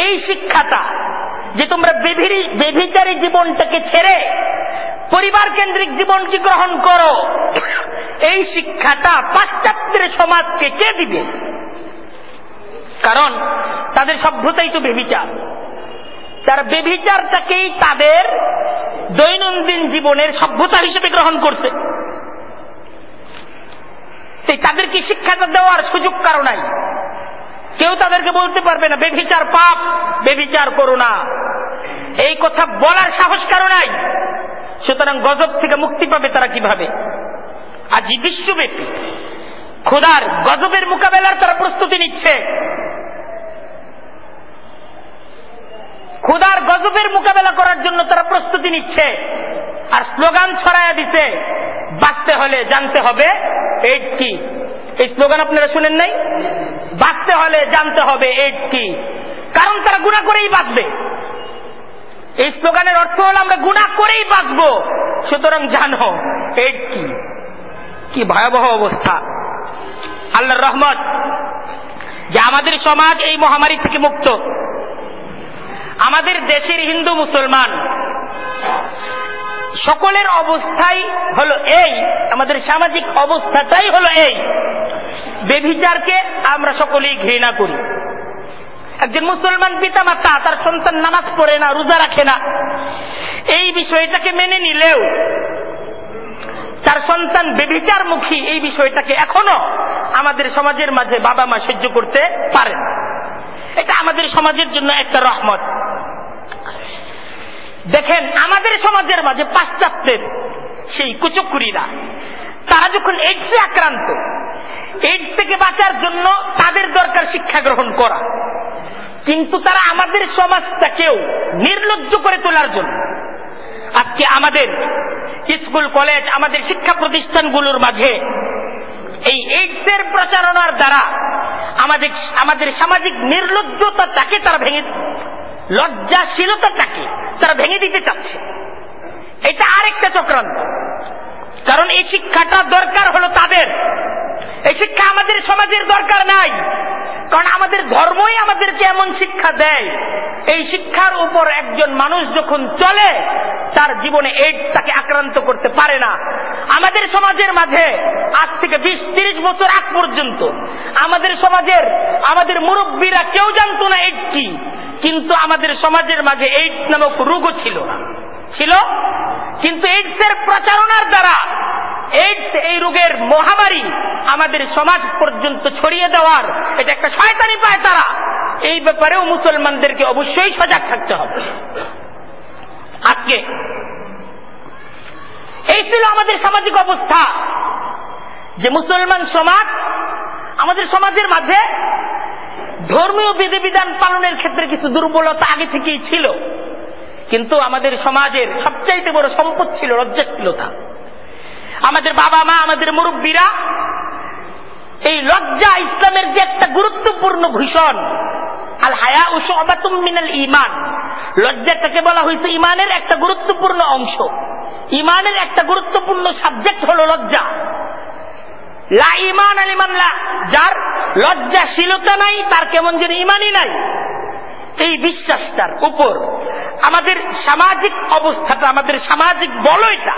এই শিক্ষাটা যে তোমরা ব্যভিচারী জীবনটাকে ছেড়ে পরিবার কেন্দ্রিক জীবনকে গ্রহণ করো, এই শিক্ষাটা পাশ্চাত্যের সমাজকে কে দিবে? কারণ তাদের সভ্যতাই তো ব্যভিচার। তারা ব্যভিচারটাকেই তাদের দৈনন্দিন জীবনের সভ্যতা হিসেবে গ্রহণ করছে। তাদেরকে শিক্ষাটা দেওয়ার সুযোগ কারো নাই। কেউ তাদেরকে বলতে পারবে না ব্যভিচার পাপ, ব্যভিচার করো না, এই কথা বলার সাহস কারো নাই। সুতরাং গজব থেকে মুক্তি পাবে তারা কিভাবে? আজ বিশ্বব্যাপী খোদার গজবের মোকাবেলার তারা প্রস্তুতি নিচ্ছে। খোদার গজবের মোকাবেলা করার জন্য তারা প্রস্তুতি নিচ্ছে। আর স্লোগান ছড়াইয়া দিছে, বাঁচতে হলে জানতে হবে এইডস কি। এই স্লোগান আপনারা শুনেন নাই? বাঁচতে হলে জানতে হবে এইডস কি। কারণ তারা গুনাহ করেই বাঁচবে। এই স্লোগানের অর্থ হলো আমরা গুনাহ করেই বাঁচবো, সুতরাং জানো এইডস কি। কি ভয়াবহ অবস্থা! আল্লাহর রহমত যে আমাদের সমাজ এই মহামারী থেকে মুক্ত। আমাদের দেশের হিন্দু মুসলমান সকলের অবস্থাই হলো এই, আমাদের সামাজিক অবস্থাটাই হলো এই, ব্যভিচারকে আমরা সকলেই ঘৃণা করি। একজন মুসলমান পিতামাতা তার সন্তান নামাজ পড়ে না, রোজা রাখে না, এই বিষয়টাকে মেনে নিলেও তার সন্তান ব্যভিচারমুখী, এই বিষয়টাকে এখনো আমাদের সমাজের মাঝে বাবা মা সহ্য করতে পারেন। এটা আমাদের সমাজের জন্য একটা রহমত। দেখেন, আমাদের সমাজের মাঝে পাশ্চাত্যের সেই কুচকুরিরা, তারা যখন এইডসে আক্রান্ত, এইডস থেকে বাঁচার জন্য তাদের দরকার শিক্ষা গ্রহণ করা, কিন্তু তারা আমাদের সমাজটাকেও নির্লজ্জ করে তোলার জন্য আজকে আমাদের স্কুল কলেজ, আমাদের শিক্ষা প্রতিষ্ঠানগুলোর মাঝে এই এইডসের প্রচারণার দ্বারা আমাদের সামাজিক নির্লজ্জতাটাকে তারা ভেঙে, লজ্জাশীলতাটাকে তারা ভেঙে দিতে চাচ্ছে। এটা আরেকটা চক্রান্ত। কারণ এই শিক্ষাটা দরকার হলো তাদের, এই শিক্ষা আমাদের সমাজের দরকার নাই। কারণ আমাদের ধর্মই আমাদেরকে এমন শিক্ষা দেয়, এই শিক্ষার উপর একজন মানুষ যখন চলে তার জীবনে এইডস তাকে আক্রান্ত করতে পারে না। আমাদের সমাজের মাঝে আজ থেকে 20-30 বছর আগ পর্যন্ত আমাদের সমাজের আমাদের মুরব্বীরা কেউ জানতো না এইডস কি, কিন্তু আমাদের সমাজের মাঝে এইডস নামক রোগও ছিল না, ছিল। কিন্তু এইডসের প্রচারণার দ্বারা এইডস এই রোগের মহামারী আমাদের সমাজ পর্যন্ত ছড়িয়ে দেওয়ার এটা একটা শয়তানি পায় তারা। এই ব্যাপারেও মুসলমানদেরকে অবশ্যই সজাগ থাকতে হবে। আজকে এই ছিল আমাদের সামাজিক অবস্থা, যে মুসলমান সমাজ, আমাদের সমাজের মাঝে ধর্মীয় বিধিবিধান পালনের ক্ষেত্রে কিছু দুর্বলতা আগে থেকেই ছিল, কিন্তু আমাদের সমাজের সবচাইতে বড় সম্পদ ছিল লজ্জাশীলতা। আমাদের বাবা মা, আমাদের মুরব্বীরা এই লজ্জা ইসলামের যে একটা গুরুত্বপূর্ণ ভূষণ, আল হায়াউ শু'বাতুম মিনাল ঈমান, লজ্জাটাকে বলা হয়েছে ঈমানের একটা গুরুত্বপূর্ণ অংশ। ঈমানের একটা গুরুত্বপূর্ণ সাবজেক্ট হলো লজ্জা। লা ঈমান লিমান লা, যার লজ্জাশীলতা নাই তার কেমন যেন ঈমানই নাই। এই বিশ্বাসটার উপর আমাদের সামাজিক অবস্থাটা, আমাদের সামাজিক বলয়টা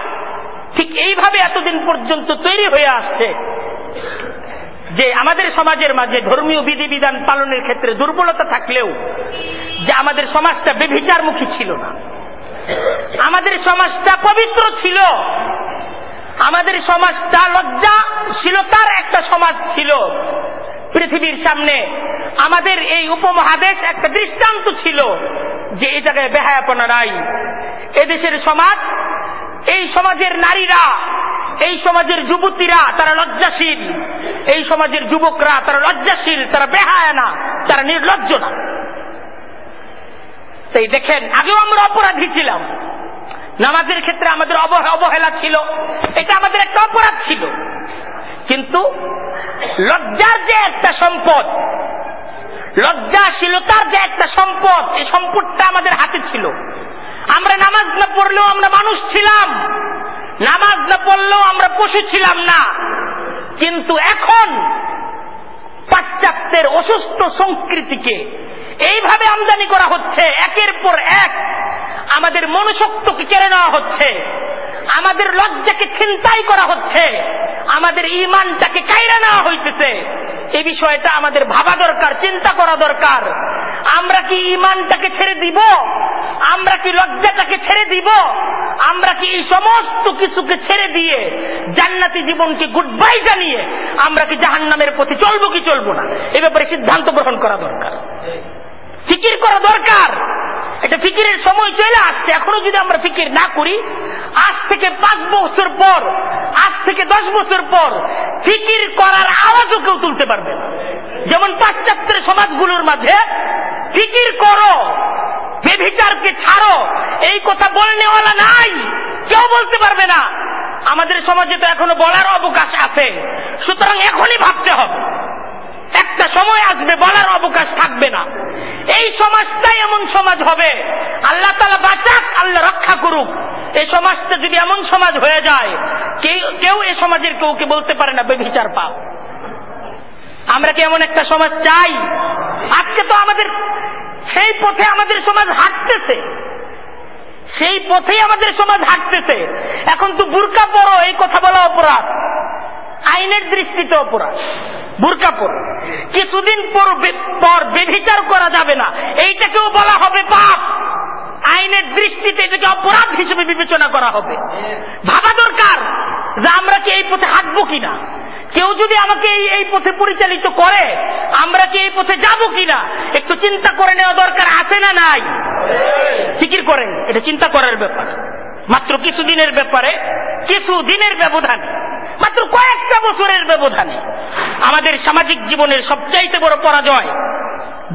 ঠিক এইভাবে এতদিন পর্যন্ত তৈরি হয়ে আসছে যে আমাদের সমাজের মাঝে ধর্মীয় বিধিবিধান পালনের ক্ষেত্রে দুর্বলতা থাকলেও যে আমাদের সমাজটা ব্যভিচারমুখী ছিল না, আমাদের সমাজটা পবিত্র ছিল, আমাদের সমাজটা লজ্জাশীলতার একটা সমাজ ছিল। পৃথিবীর সামনে আমাদের এই উপমহাদেশ একটা দৃষ্টান্ত ছিল যে এই জায়গায় বেহায়াপনা নাই। এদেশের সমাজ, এই সমাজের নারীরা, এই সমাজের যুবতীরা তারা লজ্জাশীল, এই সমাজের যুবকরা তারা লজ্জাশীল, তারা বেহায়া না, তারা নির্লজ্জ না। তাই দেখেন, আগেও আমরা অপরাধী ছিলাম, নামাজের ক্ষেত্রে আমাদের অবহেলা ছিল, এটা আমাদের একটা অপরাধ ছিল। কিন্তু লজ্জার যে একটা সম্পদ, লজ্জাশীলতার যে একটা সম্পদ, এই সম্পদটা আমাদের হাতে ছিল। আমরা নামাজ না পড়লেও আমরা মানুষ ছিলাম, নামাজ না পড়লেও আমরা পশু ছিলাম না। কিন্তু এখন পাশ্চাত্যের অসুস্থ সংস্কৃতিকে এইভাবে আমদানি করা হচ্ছে, একের পর এক আমাদের মনুষ্যত্বকে কেড়ে নেওয়া হচ্ছে, আমাদের লজ্জাকে ছিনতাই করা হচ্ছে, আমাদের ঈমানটাকে কাইরা নেওয়া হইতেছে। এই বিষয়টা আমাদের ভাবা দরকার, চিন্তা করা দরকার। আমরা কি ঈমানটাকে ছেড়ে দিব? আমরা কি লজ্জাটাকে ছেড়ে দিব? আমরা কি এই সমস্ত কিছুকে ছেড়ে দিয়ে জান্নাতি জীবনকে গুড বাই জানিয়ে আমরা কি জাহান্নামের পথে চলবো কি চলবো না, এই ব্যাপারে সিদ্ধান্ত গ্রহণ করা দরকার, ফিকির করা দরকার। এটা ফিকিরের সময় চলে আসছে। এখনো যদি আমরা ফিকির না করি, আজ থেকে 5 বছর পর, আজ থেকে 10 বছর পর ফিকির করার আওয়াজও কেউ তুলতে পারবে না। যেমন পাশ্চাত্যের সমাজগুলোর মাঝে ফিকির করো, বেভিচারকে ছাড়ো, এই কথা বলনেওয়ালা নাই, কেউ বলতে পারবে না। আমাদের সমাজে তো এখনো বলার অবকাশ আছে, সুতরাং এখনই ভাবতে হবে। একটা সময় আসবে বলার অবকাশ থাকবে না। এই সমাজটাই এমন সমাজ হবে, আল্লাহ তাআলা বাঁচাক, আল্লাহ রক্ষা করুক। এই সমাজটা যদি এমন সমাজ হয়ে যায়, কেউ এই সমাজের কেউকে বলতে পারে না বেভিচার পাপ। আমরা কি এমন একটা সমাজ চাই? আজকে তো আমাদের সেই পথে আমাদের সমাজ হাঁটতেছে, সেই পথেই আমাদের সমাজ হাঁটতেছে। এখন তো বুরকা পরো, এই কথা বলা অপরাধ, আইনের দৃষ্টিতে অপরাধ। বুরকা পরো, কিছুদিন পর বেভিচার করা যাবে না, এইটাকেও বলা হবে পাপ। আইনের দৃষ্টিতে এটাকে অপরাধ হিসেবে বিবেচনা করা হবে। ভাবা দরকার যে আমরা কি এই পথে হাঁটবো কিনা, কেউ যদি আমাকে এই পথে পরিচালিত করে আমরা কি এই পথে যাব কিনা, একটু চিন্তা করে নেওয়া দরকার আছে না নাই? ফিকির করেন, এটা চিন্তা করার ব্যাপার। মাত্র কিছুদিনের ব্যাপারে, কিছুদিনের ব্যবধানে, মাত্র কয়েকটা বছরের ব্যবধানে আমাদের সামাজিক জীবনের সবচাইতে বড় পরাজয়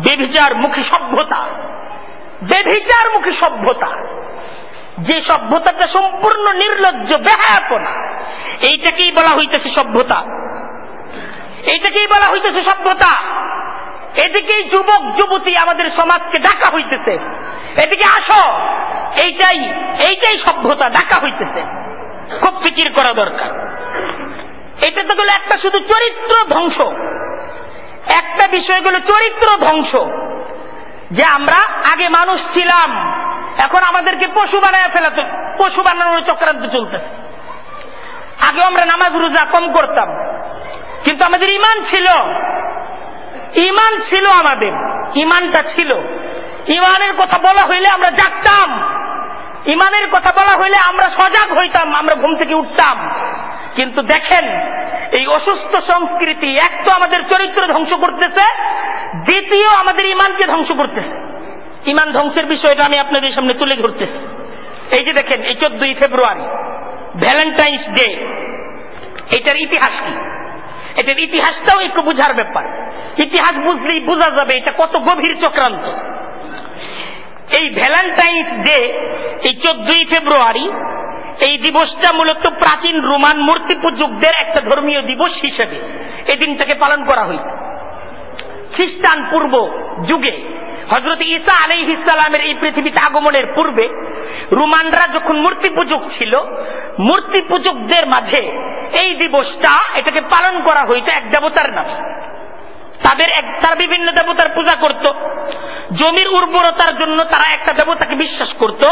বেভিচার মুখী সভ্যতা। বেভিচার মুখী সভ্যতা, যে সভ্যতাটা সম্পূর্ণ নির্লজ্জ, বেহায়াপনা, এইটাকেই বলা হইতেছে সভ্যতা। এইটাকেই বলা হইতেছে সভ্যতা। এদিকেই যুবক যুবতী আমাদের সমাজকে ডাকা হইতেছে, এদিকে আসো, এইটাই সভ্যতা ডাকা হইতেছে। খুব ফিকির করা দরকার। এটা তো গেল একটা শুধু চরিত্র ধ্বংস, একটা বিষয় গেল চরিত্র ধ্বংস, যে আমরা আগে মানুষ ছিলাম, এখন আমাদেরকে পশু বানায় ফেলাতে, পশু বানানোর চক্রান্ত চলতেছে। আগে আমরা নামাজ রোজা কম করতাম, কিন্তু আমাদের ঈমান ছিল, ঈমান ছিল, আমাদের ঈমানটা ছিল। ঈমানের কথা বলা হইলে আমরা জাগতাম, ঈমানের কথা বলা হইলে আমরা সজাগ হইতাম, আমরা ঘুম থেকে উঠতাম। কিন্তু দেখেন এই অসুস্থ সংস্কৃতি এক তো আমাদের চরিত্র ধ্বংস করতেছে, দ্বিতীয় আমাদের ঈমানকে ধ্বংস করতেছে। ঈমান ধ্বংসের বিষয়টা আমি আপনাদের সামনে তুলে ধরতেছি। এই যে দেখেন, এই 14ই ফেব্রুয়ারি ভ্যালেন্টাইন্স ডে, এটার ইতিহাস কি? এটার ইতিহাসটাও একটু বুঝার ব্যাপার। ইতিহাস বুঝলেই বোঝা যাবে এটা কত গভীর চক্রান্ত। এই ভ্যালেন্টাইন্স ডে, এই 14ই ফেব্রুয়ারি, এই দিবসটা মূলত প্রাচীন রোমান মূর্তি পূজকদের একটা ধর্মীয় দিবস হিসেবে এই দিনটাকে পালন করা হইত। খ্রিস্টান পূর্ব যুগে হযরত ঈসা আলাইহিস সালামের এই পৃথিবীতে আগমনের পূর্বে রোমানরা যখন মূর্তি পূজক ছিল, মূর্তি পূজকদের মাঝে এই দিবসটা, এটাকে পালন করা হইত এক দেবতার নামে। তারা বিভিন্ন দেবতার পূজা করত। জমির উর্বরতার জন্য তারা একটা দেবতাকে বিশ্বাস করত,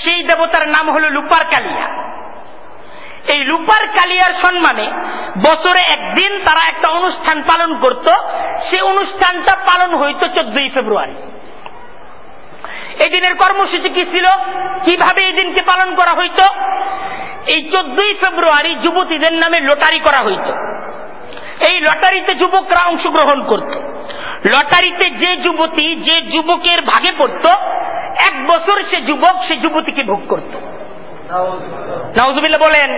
সেই দেবতার নাম হলো লুপার কালিয়া। এই লুপার কালিয়ার সম্মানে বছরে একদিন তারা একটা অনুষ্ঠান পালন করত। সেই অনুষ্ঠানটা পালন হইত 14ই ফেব্রুয়ারি। এই দিনের কর্মসূচি কি ছিল, কিভাবে এই দিনকে পালন করা হইত? এই 14ই ফেব্রুয়ারি যুবতীদের নামে লটারি করা হইত। এই লটারিতে যুবকরা অংশগ্রহণ করত। লটারিতে যে যুবতী, যে যুবকের ভাগে পড়ত, এক বছর সে যুবক সে যুবতীকে ভোগ করত। নাউজুবিল্লাহ বলেন।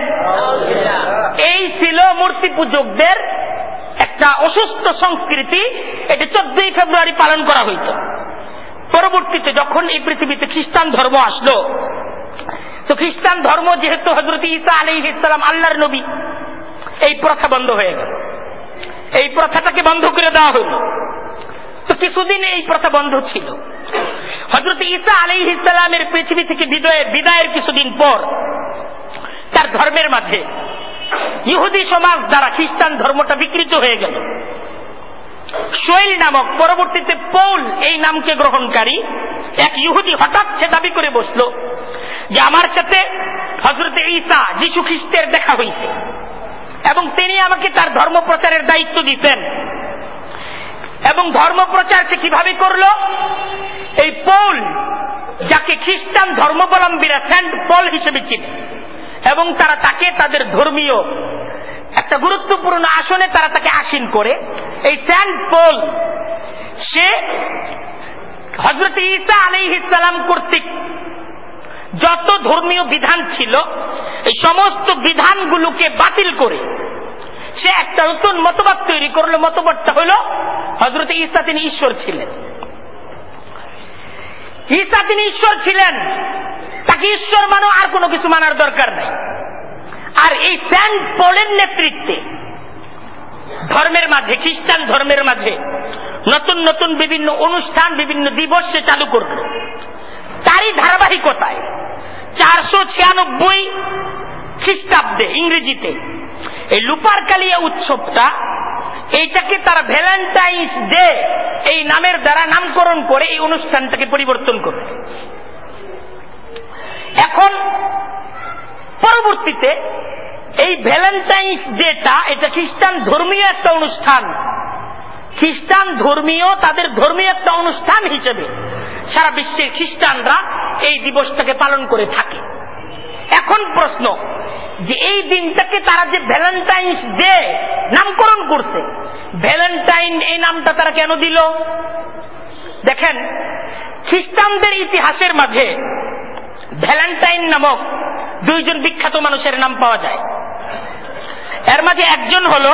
এই ছিল মূর্তি পূজকদের একটা অসুস্থ সংস্কৃতি। এটা 14ই ফেব্রুয়ারি পালন করা হইত। পরবর্তীতে যখন এই পৃথিবীতে খ্রিস্টান ধর্ম আসলো, তো খ্রিস্টান ধর্ম যেহেতু হযরত ঈসা আলাইহিস সালাম আল্লাহর নবী, এই প্রথা বন্ধ হয়ে গেল। এই প্রথাটাকে বন্ধ করে দেওয়া হইল। তো কিছুদিন এই প্রথা বন্ধ ছিল। হযরত ঈসা আলাইহিস সালামের পৃথিবী থেকে বিদায়ের কিছুদিন পর তার ধর্মের মাঝে ইহুদি সমাজ দ্বারা খ্রিস্টান ধর্মটা বিকৃত হয়ে গেল। শৈল নামক, পরবর্তীতে পৌল এই নামকে গ্রহণকারী এক ইহুদি হঠাৎ সে দাবি করে বসলো যে আমার সাথে হযরত ঈসা যিশু খ্রিস্টের দেখা হয়েছে এবং তিনি আমাকে তার ধর্ম প্রচারের দায়িত্ব দিতেন। এবং ধর্ম প্রচার সে কিভাবে করলো? এই পৌল, যাকে খ্রিস্টান ধর্মাবলম্বীরা সেন্ট পল হিসেবে চিনে, এবং তারা তাকে তাদের ধর্মীয় একটা গুরুত্বপূর্ণ আসনে তারা তাকে আসীন করে। এই সেন্ট পল সে হযরত ঈসা আলাইহিস সালাম কর্তৃক যত ধর্মীয় বিধান ছিল এই সমস্ত বিধানগুলোকে বাতিল করে সে একটা নতুন মতবাদ তৈরি করলো। মতবাদটা হলো হযরত ঈসা তিনি ঈশ্বর ছিলেন। ঈসা তিনি ঈশ্বর ছিলেন, তাকে ঈশ্বর মানো, আর কোনো কিছু মানার দরকার নেই। আর এই সেন্ট পলের নেতৃত্বে ধর্মের মাঝে, খ্রিস্টান ধর্মের মাঝে নতুন নতুন বিভিন্ন অনুষ্ঠান, বিভিন্ন দিবস সে চালু করল। তারই ধারাবাহিকতায় 496 খ্রিস্টাব্দে ইংরেজিতে এই লুপার কালিয়া উৎসবটা, এইটাকে তারা ভ্যালেন্টাইন্স ডে এই নামের দ্বারা নামকরণ করে এই অনুষ্ঠানটাকে পরিবর্তন করবে। এখন পরবর্তীতে এই ভ্যালেন্টাইন্স ডেটা, এটা খ্রিস্টান ধর্মীয় একটা অনুষ্ঠান, খ্রিস্টান ধর্মীয় তাদের ধর্মীয় একটা অনুষ্ঠান হিসেবে সারা বিশ্বের খ্রিস্টানরা এই দিবসটাকে পালন করে থাকে। এখন প্রশ্ন যে এই দিনটাকে তারা যে ভ্যালেন্টাইন্স ডে নামকরণ করছে, ভ্যালেন্টাইন এই নামটা তারা কেন দিল? দেখেন, খ্রিস্টানদের ইতিহাসের মাঝে ভ্যালেন্টাইন নামক দুইজন বিখ্যাত মানুষের নাম পাওয়া যায়। এর মাঝে একজন হলো,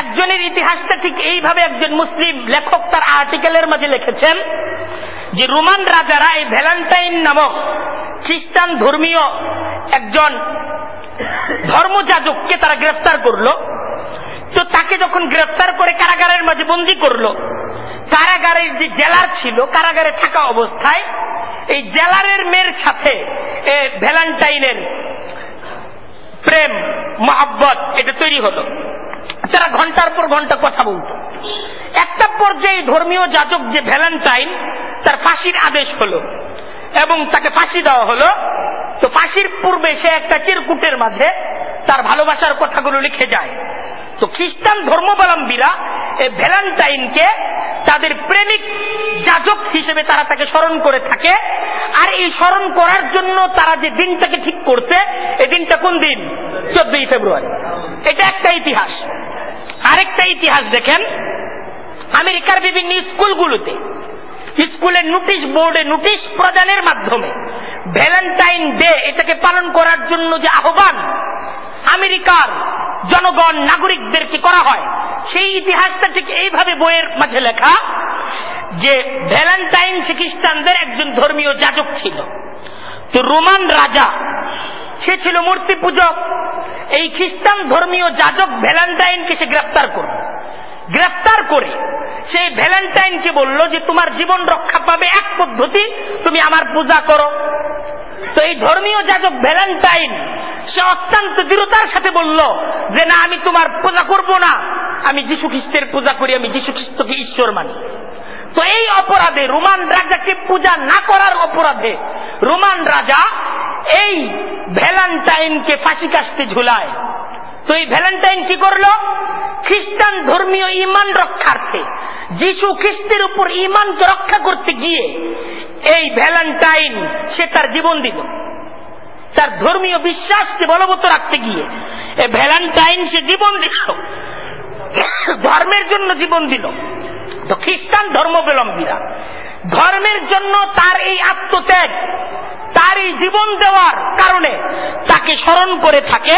একজনের ইতিহাসটা ঠিক এইভাবে একজন মুসলিম লেখক তার আর্টিকেলের মাঝে লিখেছেন যে রোমান রাজারা এই ভ্যালেন্টাইন নামক খ্রিস্টান ধর্মীয় একজন ধর্মযাজককে তারা গ্রেফতার করলো। তো তাকে যখন গ্রেফতার করে কারাগারের মাঝে বন্দী করলো, কারাগারের যে জেলার ছিল, কারাগারে থাকা অবস্থায় এই জেলারের মেয়ের সাথে ভ্যালেন্টাইনের প্রেম মহব্বত এটা তৈরি হলো। তারা ঘন্টার পর ঘন্টা কথা বলতো। একটা পর্যায়ে ধর্মীয় যাজক যে ভ্যালেন্টাইন, তার ফাঁসির আদেশ হলো এবং তাকে ফাঁসি দেওয়া হলো। তো ফাঁসির পূর্বে সে একটা চিরকুটের মাঝে তার ভালোবাসার কথাগুলো লিখে যায়। তো খ্রিস্টান ধর্মাবলম্বীরা এই ভ্যালেন্টাইনকে তাদের প্রেমিক যাজক হিসেবে তারা তাকে স্মরণ করে থাকে। আর এই স্মরণ করার জন্য তারা যে দিনটাকে ঠিক করছে, এই দিনটা কোন দিন? 14ই ফেব্রুয়ারি। এটা একটা ইতিহাস। আরেকটা ইতিহাস দেখেন, আমেরিকার বিভিন্ন স্কুলগুলোতে স্কুলের নোটিশ বোর্ডে নোটিশ প্রদানের মাধ্যমে ভ্যালেন্টাইন ডে এটাকে পালন করার জন্য যে আহ্বান আমেরিকার জনগণ নাগরিকদেরকে করা হয়, সেই ইতিহাসটা ঠিক এইভাবে বইয়ের মাঝে লেখা যে ভ্যালেন্টাইন খ্রিস্টানদের একজন ধর্মীয় যাজক ছিল। তো রোমান রাজা, সে ছিল মূর্তি পূজক। এই খ্রিস্টান ধর্মীয় যাজক ভ্যালেন্টাইনকে সে গ্রেফতার করল। গ্রেফতার করে সেই ভ্যালেন্টাইনকে বলল যে তোমার জীবন রক্ষা পাবে এক পদ্ধতি, তুমি আমার পূজা করো। তো এই ধর্মীয় যাজক ভ্যালেন্টাইন সে অত্যন্ত দৃঢ়তার সাথে বলল যে না, আমি তোমার পূজা করব না, আমি যীশু খ্রিস্টের পূজা করি, আমি যীশু খ্রিস্টকে ঈশ্বর মানি। তো এই অপরাধে, রোমান রাজাকে পূজা না করার অপরাধে রোমান রাজা এই ভ্যালেন্টাইনকে ফাঁসি কাস্তে ঝুলায়। তো এই ভ্যালেন্টাইন কি করলো? খ্রিস্টান ধর্মীয় ঈমান রক্ষার্থে, যীশু খ্রিস্টের উপর ঈমানকে রক্ষা করতে গিয়ে এই ভ্যালেন্টাইন সে তার জীবন দিল। তার ধর্মীয় বিশ্বাসকে বলবৎ রাখতে গিয়ে এই ভ্যালেন্টাইন সে জীবন দিল, ধর্মের জন্য জীবন দিল। তো খ্রিস্টান ধর্মাবলম্বীরা ধর্মের জন্য তার এই আত্মত্যাগ, তার এই জীবন দেওয়ার কারণে তাকে স্মরণ করে থাকে।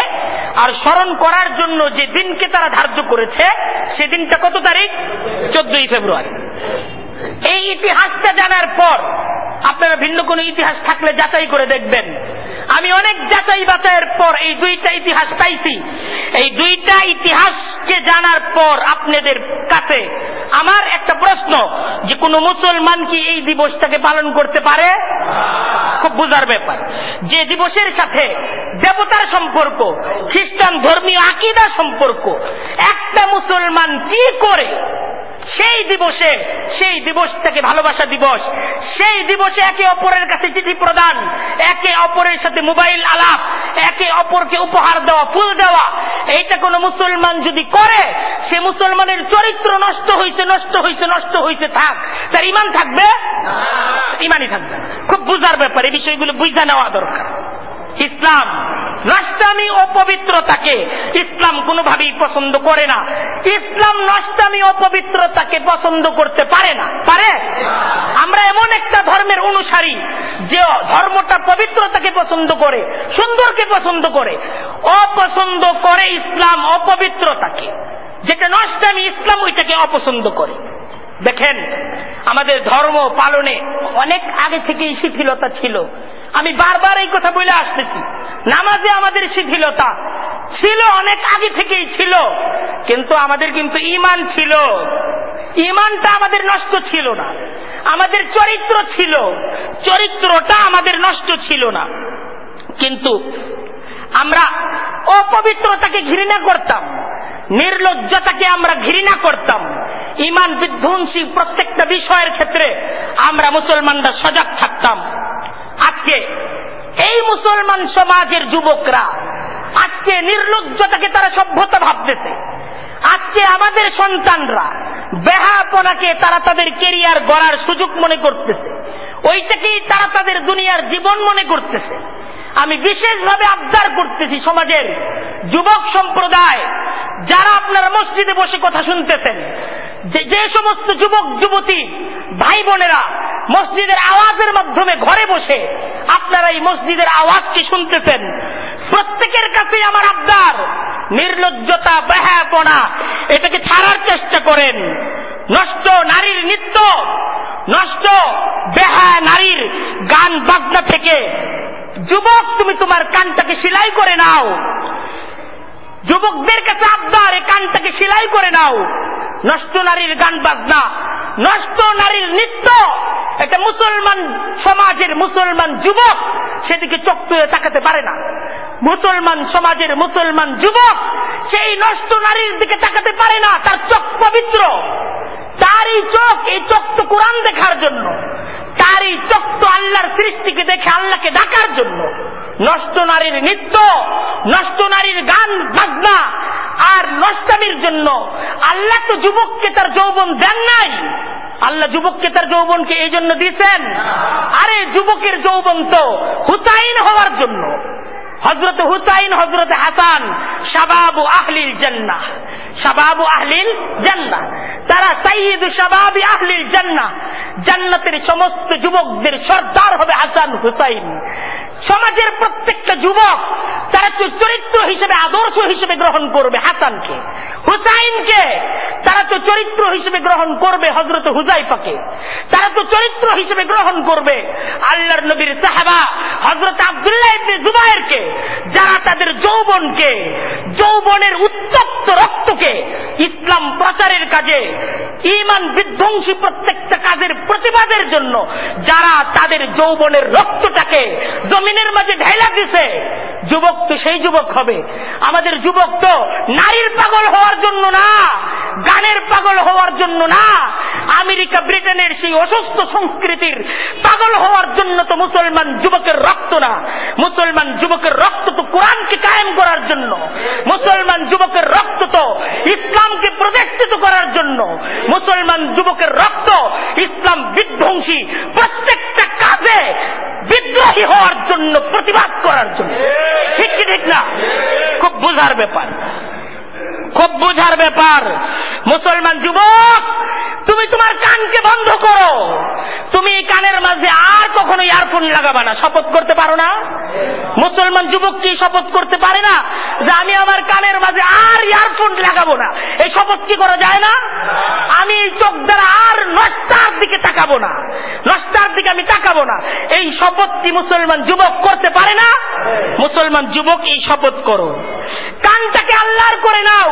আর স্মরণ করার জন্য যে দিনকে তারা ধার্য করেছে, সেদিনটা কত তারিখ? 14ই ফেব্রুয়ারি। এই ইতিহাসটা জানার পর আপনারা ভিন্ন কোন ইতিহাস থাকলে যাচাই করে দেখবেন। আমি অনেক যাচাই বাছাইয়ের পর এই দুইটা ইতিহাস পাইছি। এই দুইটা ইতিহাসকে জানার পর আপনাদের কাছে আমার একটা প্রশ্ন, যে কোন মুসলমান কি এই দিবসটাকে পালন করতে পারে? খুব বুঝার ব্যাপার। যে দিবসের সাথে দেবতার সম্পর্ক, খ্রিস্টান ধর্মীয় আকীদা সম্পর্ক, একটা মুসলমান কি করে সেই দিবসে, সেই দিবসটাকে ভালোবাসা দিবস, সেই দিবসে একে অপরের কাছে চিঠি প্রদান, একে অপরের সাথে মোবাইল আলাপ, একে অপরকে উপহার দেওয়া, ফুল দেওয়া, এইটা কোন মুসলমান যদি করে, সে মুসলমানের চরিত্র নষ্ট হইছে, নষ্ট হইছে, নষ্ট হইছে, থাক, তার ঈমান থাকবে? ঈমানই থাকবে। খুব বুঝার ব্যাপার, এই বিষয়গুলো বুঝা নেওয়া দরকার। ইসলাম নষ্টামি ও পবিত্রতাকে ইসলাম কোনোভাবেই পছন্দ করে না। ইসলাম নষ্টামি ও পবিত্রতাকে পছন্দ করতে পারে না। পারে? আমরা এমন একটা ধর্মের অনুসারী যে ধর্মটা পবিত্রতাকে পছন্দ করে, সুন্দরকে পছন্দ করে। অপছন্দ করে ইসলাম অপবিত্রতাকে, যেটা নষ্টামি, ইসলাম ওইটাকে অপছন্দ করে। দেখেন, আমাদের ধর্ম পালনে অনেক আগে থেকেই শিথিলতা ছিল। আমি বারবার এই কথা বলে আসতেছি, নামাজে আমাদের শিথিলতা ছিল, অনেক আগে থেকেই ছিল, কিন্তু আমাদের কিন্তু ঈমান ছিল। ঈমানটা আমাদের নষ্ট ছিল না। আমাদের চরিত্র ছিল, চরিত্রটা আমাদের নষ্ট ছিল না। কিন্তু আমরা অপবিত্রতাকে ঘৃণা করতাম, নির্লজ্জতাকে আমরা ঘৃণা করতাম। ঈমান বিধ্বংসী প্রত্যেকটা বিষয়ের ক্ষেত্রে আমরা মুসলমানরা সজাগ থাকতাম। আজকে এই মুসলমান সমাজের যুবকরা আজকে নির্লজ্জতাকে তারা সভ্যতা ভাবতেছে। আজকে আমাদের সন্তানরা বেহাপনাকে তারা তাদের কেরিয়ার গড়ার সুযোগ মনে করতেছে, ওইটাকেই তারা তাদের দুনিয়ার জীবন মনে করতেছে। আমি বিশেষভাবে আবদার করতেছি সমাজের যুবক সম্প্রদায়, যারা আপনারা মসজিদে বসে কথা শুনতেছেন, যে সমস্ত যুবক যুবতী ভাই বোনেরা মসজিদের আওয়াজের মাধ্যমে ঘরে বসে আপনারা এই মসজিদের আওয়াজকে শুনতেছেন, প্রত্যেকের কাছে আমার আবদার, নির্লজ্জতা বেহায়াপনা এটাকে ছাড়ার চেষ্টা করেন। নষ্ট নারীর নৃত্য, নষ্ট বেহায়া নারীর গান বাজনা থেকে যুবক তুমি তোমার কানটাকে সেলাই করে নাও। যুবকদের কাছে আবদার, এই কানটাকে সেলাই করে নাও। নষ্ট নারীর গান বাজনা, নষ্ট নারীর নৃত্য, এটা মুসলমান সমাজের মুসলমান যুবক সেদিকে চোখ তুলে তাকাতে পারে না। মুসলমান সমাজের মুসলমান যুবক সেই নষ্ট নারীর দিকে তাকাতে পারে না। তার চোখ পবিত্র, তার এই চোখ তো কোরআন দেখার জন্য, তার এই চোখ তো আল্লাহর সৃষ্টিকে দেখে আল্লাহকে ডাকার জন্য। নষ্ট নারীর নৃত্য, নষ্ট নারীর গান বাজনা আর নষ্টামির জন্য আল্লাহ তো যুবককে তার যৌবন দেন নাই। আল্লাহ যুবককে তার যৌবনকে এই জন্য দিয়েছেন, আরে যুবকের যৌবন তো হুসাইন হওয়ার জন্য। হযরত হুসাইন, হযরত হাসান শাবাবু আহলিল জান্নাহ, শাবাবু আহলিল জান্নাহ, তারা সাইয়্যিদু শাবাবি আহলিল জান্নাহ, জান্নাতের সমস্ত যুবকদের সর্দার হবে হাসান হুসাইন। সমাজের প্রত্যেকটা যুবক তারা তো চরিত্র হিসেবে, আদর্শ হিসেবে গ্রহণ করবে হাসানকে, হুসাইনকে। তারা তো চরিত্র হিসেবে গ্রহণ করবে হযরত হুযায়ফাকে, তারা তো চরিত্র হিসেবে গ্রহণ করবে আল্লাহর নবীর সাহাবা হযরত আব্দুল্লাহ ইবনে জুবায়েরকে, যারা তাদের যৌবনকে, যৌবনের উত্তপ্ত রক্তকে ইসলাম প্রচারের কাজে, ঈমান বিধ্বংসী প্রত্যেকটা কাজের প্রতিবাদের জন্য যারা তাদের যৌবনের রক্তটাকে জমিনের মাঝে ঢেলা দিছে, যুবক তো সেই যুবক হবে। আমাদের যুবক তো নারীর পাগল হওয়ার জন্য না, গানের পাগল হওয়ার জন্য না, আমেরিকা ব্রিটেনের সেই অসুস্থ সংস্কৃতির পাগল হওয়ার জন্য তো মুসলমান যুবকের রক্ত না। মুসলমান যুবকের রক্ত তো কোরআনকে কায়েম করার জন্য, মুসলমান যুবকের রক্ত তো ইসলামকে প্রতিষ্ঠিত করার জন্য, মুসলমান যুবকের রক্ত ইসলাম বিধ্বংসী প্রত্যেকটা কাজে বিদ্রোহী হওয়ার জন্য, প্রতিবাদ করার জন্য। ঠিক কি ঠিক না? খুব বোঝার ব্যাপার, খুব বোঝার ব্যাপার। মুসলমান যুবক, তুমি তোমার কানকে বন্ধ করো। তুমি কানের মাঝে আর কখনো ইয়ারফোন লাগাবা না। শপথ করতে পারো না? মুসলমান যুবক কি শপথ করতে পারে না যে আমি আমার কানের মাঝে আর ইয়ারফোন লাগাবো না? এই শপথ কি করা যায় না? আমি চোখ দ্বারা আর নষ্টার দিকে তাকাবো না, নষ্টার দিকে আমি তাকাবো না, এই শপথ কি মুসলমান যুবক করতে পারে না? মুসলমান যুবক এই শপথ করো। কানটাকে আল্লাহর করে নাও,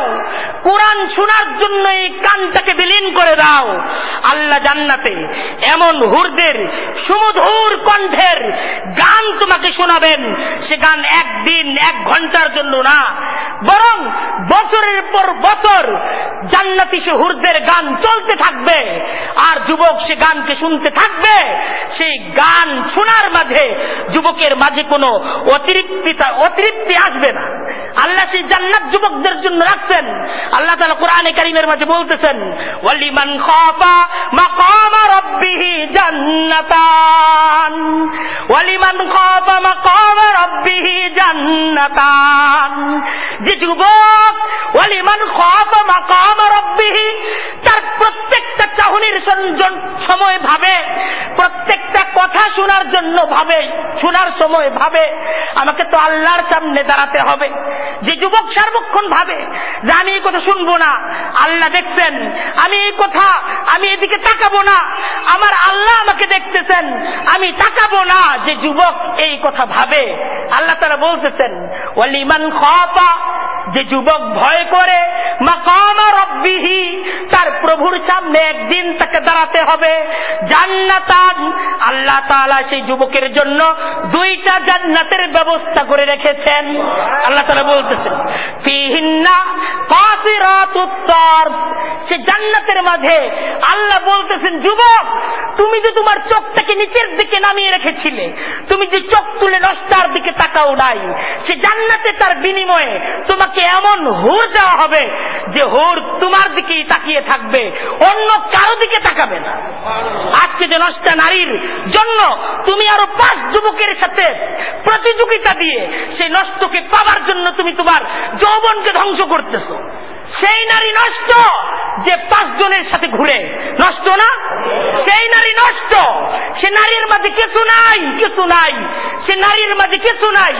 কোরআন শোনার জন্য এই কানটাকে বিলীন করে দাও। আল্লাহ জান্নাতে এমন হুরদের সুমধুর কণ্ঠের গান তোমাকে শোনাবেন, সে গান একদিন এক ঘন্টার জন্য না, বরং বছরের পর বছর জান্নাতি সে হুরদের গান চলতে থাকবে, আর যুবক সে গানকে শুনতে থাকবে। সেই গান শোনার মাঝে যুবকের মাঝে কোনো অতৃপ্তি আসবে না। আল্লাহ সেই জান্নাত যুবকদের জন্য রাখছেন। আল্লাহ তাআলা কোরআনে কারীমের মাঝে বলতেছেন, ওয়ালিমান খাফা মাকামা রাব্বিহি জান্নাতান, ওয়ালিমান খাফা মাকামা রাব্বিহি জান্নাতান। যে যুবক ওয়ালিমান খাফা মাকামা রাব্বিহি, তার প্রত্যেকটা চাহনির সময় ভাবে, প্রত্যেকটা কথা শোনার জন্য ভাবে, শোনার সময় ভাবে আমাকে তো আল্লাহর সামনে দাঁড়াতে হবে। যে যুবক সার্বক্ষণ ভাবে যে আমি এই কথা শুনবো না, আল্লাহ দেখছেন, আমি এই কথা, আমি এদিকে তাকাবো না, আমার আল্লাহ আমাকে দেখতেছেন, আমি তাকাবো না, যে যুবক এই কথা ভাবে, আল্লাহ তাআলা বলতেছেন ওয়ালিমান খাফা, যে যুবক ভয় করে মাকামা রাব্বিহি, তার প্রভুর সামনে একদিন তাকে দাঁড়াতে হবে, জান্নাতান, আল্লাহ তাআলা সেই যুবকের জন্য দুইটা জান্নাতের ব্যবস্থা করে রেখেছেন। আল্লাহ তাআলা বলতেছেন ফিহিন্না কাসিরাতুত তারফ, সে জান্নাতের মাঝে আল্লাহ বলতেছেন, যুবক তুমি যে তোমার চোখটাকে নিচের দিকে নামিয়ে রেখেছিলে, তুমি যে চোখ তুলে নষ্টার দিকে তাকাও নাই, সে জান্নাতে তার বিনিময়ে তোমাকে এমন হুর দেওয়া হবে যে হুর তোমার দিকেই তাকিয়ে থাকবে, অন্য কারো দিকে তাকাবে না। আজকে যে নষ্টা নারীর জন্য তুমি আরো 5 যুবকের সাথে প্রতিযোগিতা দিয়ে সেই নষ্টকে পাবার জন্য তুমি তোমার যৌবনকে ধ্বংস করতেছ, সেই নারী নষ্ট যে 5 জনের সাথে ঘুরে, নষ্ট না? সেই নারী নষ্ট, সে নারীর মাঝে কিছু নাই, কিছু নাই, সে নারীর মাঝে কিছু নাই।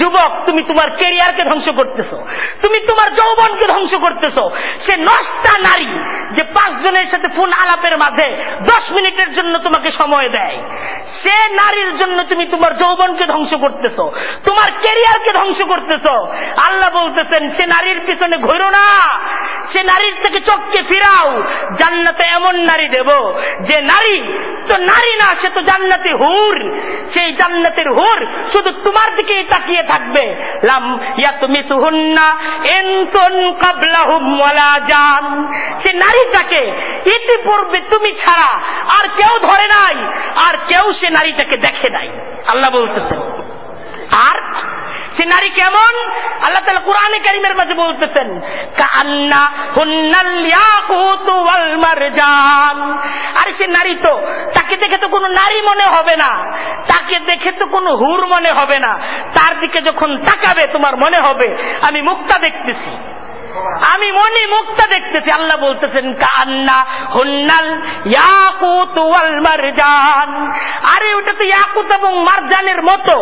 যুবক তুমি তোমার ক্যারিয়ারকে ধ্বংস করতেছো, তুমি তোমার যৌবনকে ধ্বংস করতেছো। সে নষ্টা নারী যে 5 জনের সাথে ফোন আলাপের মাঝে 10 মিনিটের জন্য তোমাকে সময় দেয়, সে নারীর জন্য তুমি তোমার যৌবনকে ধ্বংস করতেছো, তোমার ক্যারিয়ারকে ধ্বংস করতেছো। আল্লাহ বলতেছেন সে নারীর পিছনে ঘুরো না, সে নারীর থেকে চোখকে ফিরাও। জান্নাতে এমন নারী দেব যে নারী তো নারী না, সে তো জান্নাতে হুর, সেই জান্নাতের হুর শুধু তোমার দিকে তাকিয়ে থাকবে। লাম ইয়াতমিসুহুন্না ইনসুন ক্বাবলাহুম ওয়ালা জান, সে নারীটাকে ইতিপূর্বে তুমি ছাড়া আর কেউ ধরে নাই, আর কেউ সে নারীটাকে দেখে নাই, আল্লাহ বলতেছেন। আর সে নারী কেমন? আল্লাহ তাআলা কুরআনে কারীমের মাঝে বলতেছেন, কাআন্না হুন্নাল ইয়াকুতু ওয়াল মারজান। আর সে নারী তো, তাকে দেখে তো কোনো নারী মনে হবে না, তাকে দেখে তো কোনো হুর মনে হবে না, তার দিকে যখন তাকাবে তোমার মনে হবে আমি মুক্তা দেখতেছি, আমি মনি মুক্তা দেখতেছি। আল্লাহ বলতেছেন কান্না হুন্নাল ইয়াকুত ওয়াল মারজান। আরে ওটা তো ইয়াকুত এবং মারজানের মতো,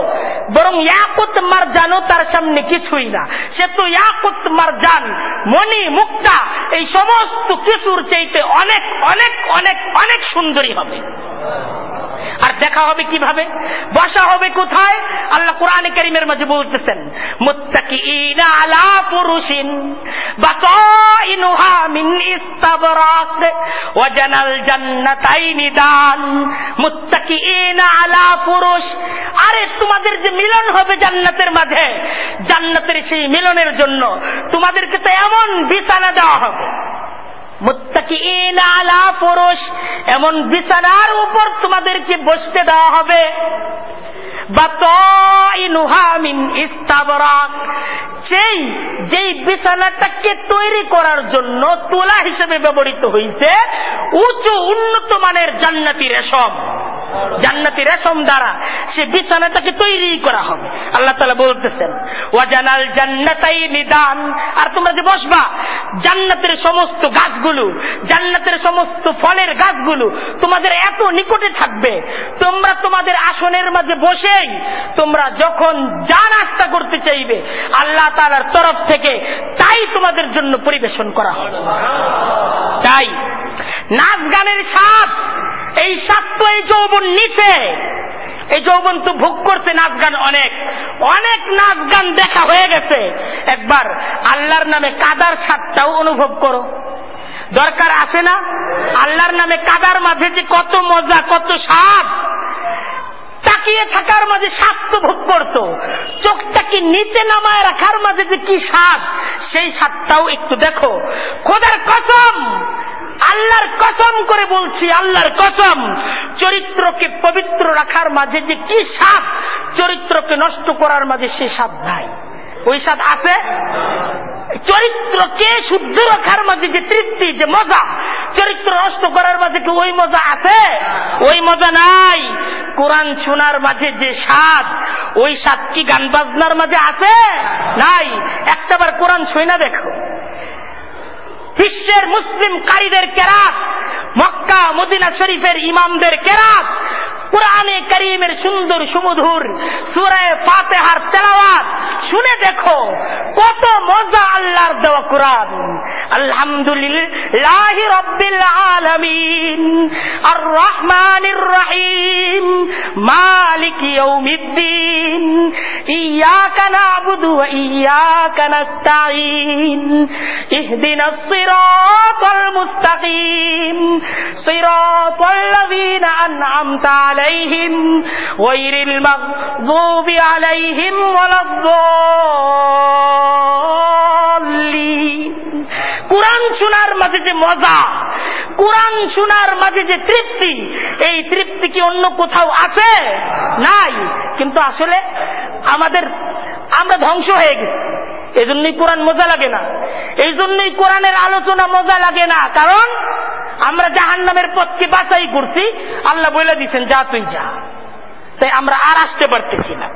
বরং ইয়াকুত মারজানও তার সামনে কিছুই না। সে তো ইয়াকুত মারজান মনি মুক্তা এই সমস্ত কিছুর চাইতে অনেক অনেক অনেক অনেক সুন্দরী হবে। আর দেখা হবে কিভাবে, বসা হবে কোথায়? আল্লাহ কোরআনে কারীমের মাঝে বলতেছেন মুত্তাকিইনা আলা ফুরুশিন বাতাইনুহা মিন ইস্তাবরাক ওয়া জানাল জান্নাতাইনি দান। মুত্তাকিইনা আলা ফুরুশ, আরে তোমাদের যে মিলন হবে জান্নাতের মাঝে, জান্নাতের সেই মিলনের জন্য তোমাদেরকে তো এমন বিছানা দেওয়া হবে, মুত্তাকিইনা আলা ফুরুশ, এমন বিছানার উপর তোমাদেরকে বসতে দেওয়া হবে। বাতাইনুহা মিন ইস্তাবরাক, যেই বিছানাটাকে তৈরি করার জন্য তুলা হিসেবে ব্যবহৃত হয়েছে উঁচু উন্নত মানের জান্নাতি রেশম, জান্নাতি রেশম দ্বারা সে বিছানাটাকে তৈরি করা হবে। আল্লাহ তাআলা বলতেছেন ওয়াজানাল জান্নাতাইনি দান, আর তোমরা যে বসবা জান্নাতের সমস্ত গাছগুলো, জান্নাতের সমস্ত ফলের গাছগুলো তোমাদের এত নিকটে থাকবে, তোমরা তোমাদের আসনের মাঝে বসেই তোমরা যখন যা নাস্তা করতে চাইবে আল্লাহ তাআলার তরফ থেকে তাই তোমাদের জন্য পরিবেশন করা হবে। তাই নাচ গানের স্বাদ, এই স্বাদ তো এই যৌবন নিচে, এই যৌবন তো ভোগ করছে নাচ গান, অনেক অনেক নাচ গান দেখা হয়ে গেছে। একবার আল্লাহর নামে কাদার স্বাদটাও অনুভব করো, দরকার আছে না? আল্লাহর নামে কাদার মাঝে যে কত মজা, কত স্বাদ, তাকিয়ে থাকার মাঝে স্বাদ তো ভোগ করতো, চোখটাকে নিচে নামায় রাখার মাঝে যে কি স্বাদ, সেই স্বাদটাও একটু দেখো। খোদার কসম, আল্লাহর কসম করে বলছি, আল্লাহর কসম, চরিত্রকে পবিত্র রাখার মাঝে যে কি স্বাদ, চরিত্রকে নষ্ট করার মাঝে সে স্বাদ নাই। ওই স্বাদ আছে? চরিত্রকে শুদ্ধ রাখার মাঝে যে তৃপ্তি, যে মজা, চরিত্র নষ্ট করার মাঝে কি ওই মজা আছে? ওই মজা নাই। কোরআন শোনার মাঝে যে স্বাদ, ওই স্বাদ কি গান বাজনার মাঝে আছে? নাই। একটাবার কোরআন শুনা দেখো, বিশ্বের মুসলিম কারীদের কেরাত, মক্কা মদিনা শরীফের ইমামদের কেরাত, কুরআনে কারীমের সুন্দর সুমধুর সূরা ফাতিহার তেলাওয়াত শুনে দেখো কত মজা আল্লাহর দেওয়া কোরআন। আলহামদুলিল্লাহি রাব্বিল আলামিন আর রহমানির রহিম মালিকি ইয়াউমিদ্দিন ইয়াকা না'বুদু ওয়া ইয়াকা নাস্তাঈন ইহদিনাস সিরাতাল মুস্তাকিম সিরাতাল লাযীনা আন'আমতা আলাইহিম গায়রিল মাগযুবি আলাইহিম ওয়ালাদ-দাল্লিন কোরআন শোনার মাঝে যে মজা, কোরআন শোনার মাঝে যে তৃপ্তি, এই তৃপ্তি কি অন্য কোথাও আছে? নাই। কিন্তু আসলে আমরা ধ্বংস হয়ে গেছি। এই জন্যই কোরআন মজা লাগে না, এই জন্যই কোরআনের আলোচনা মজা লাগে না, কারণ আমরা জাহান্নামের পথকে বাছাই করছি। আল্লাহ বলে দিচ্ছেন যা তুই যা, তাই আমরা আর আসতে পারতেছি না।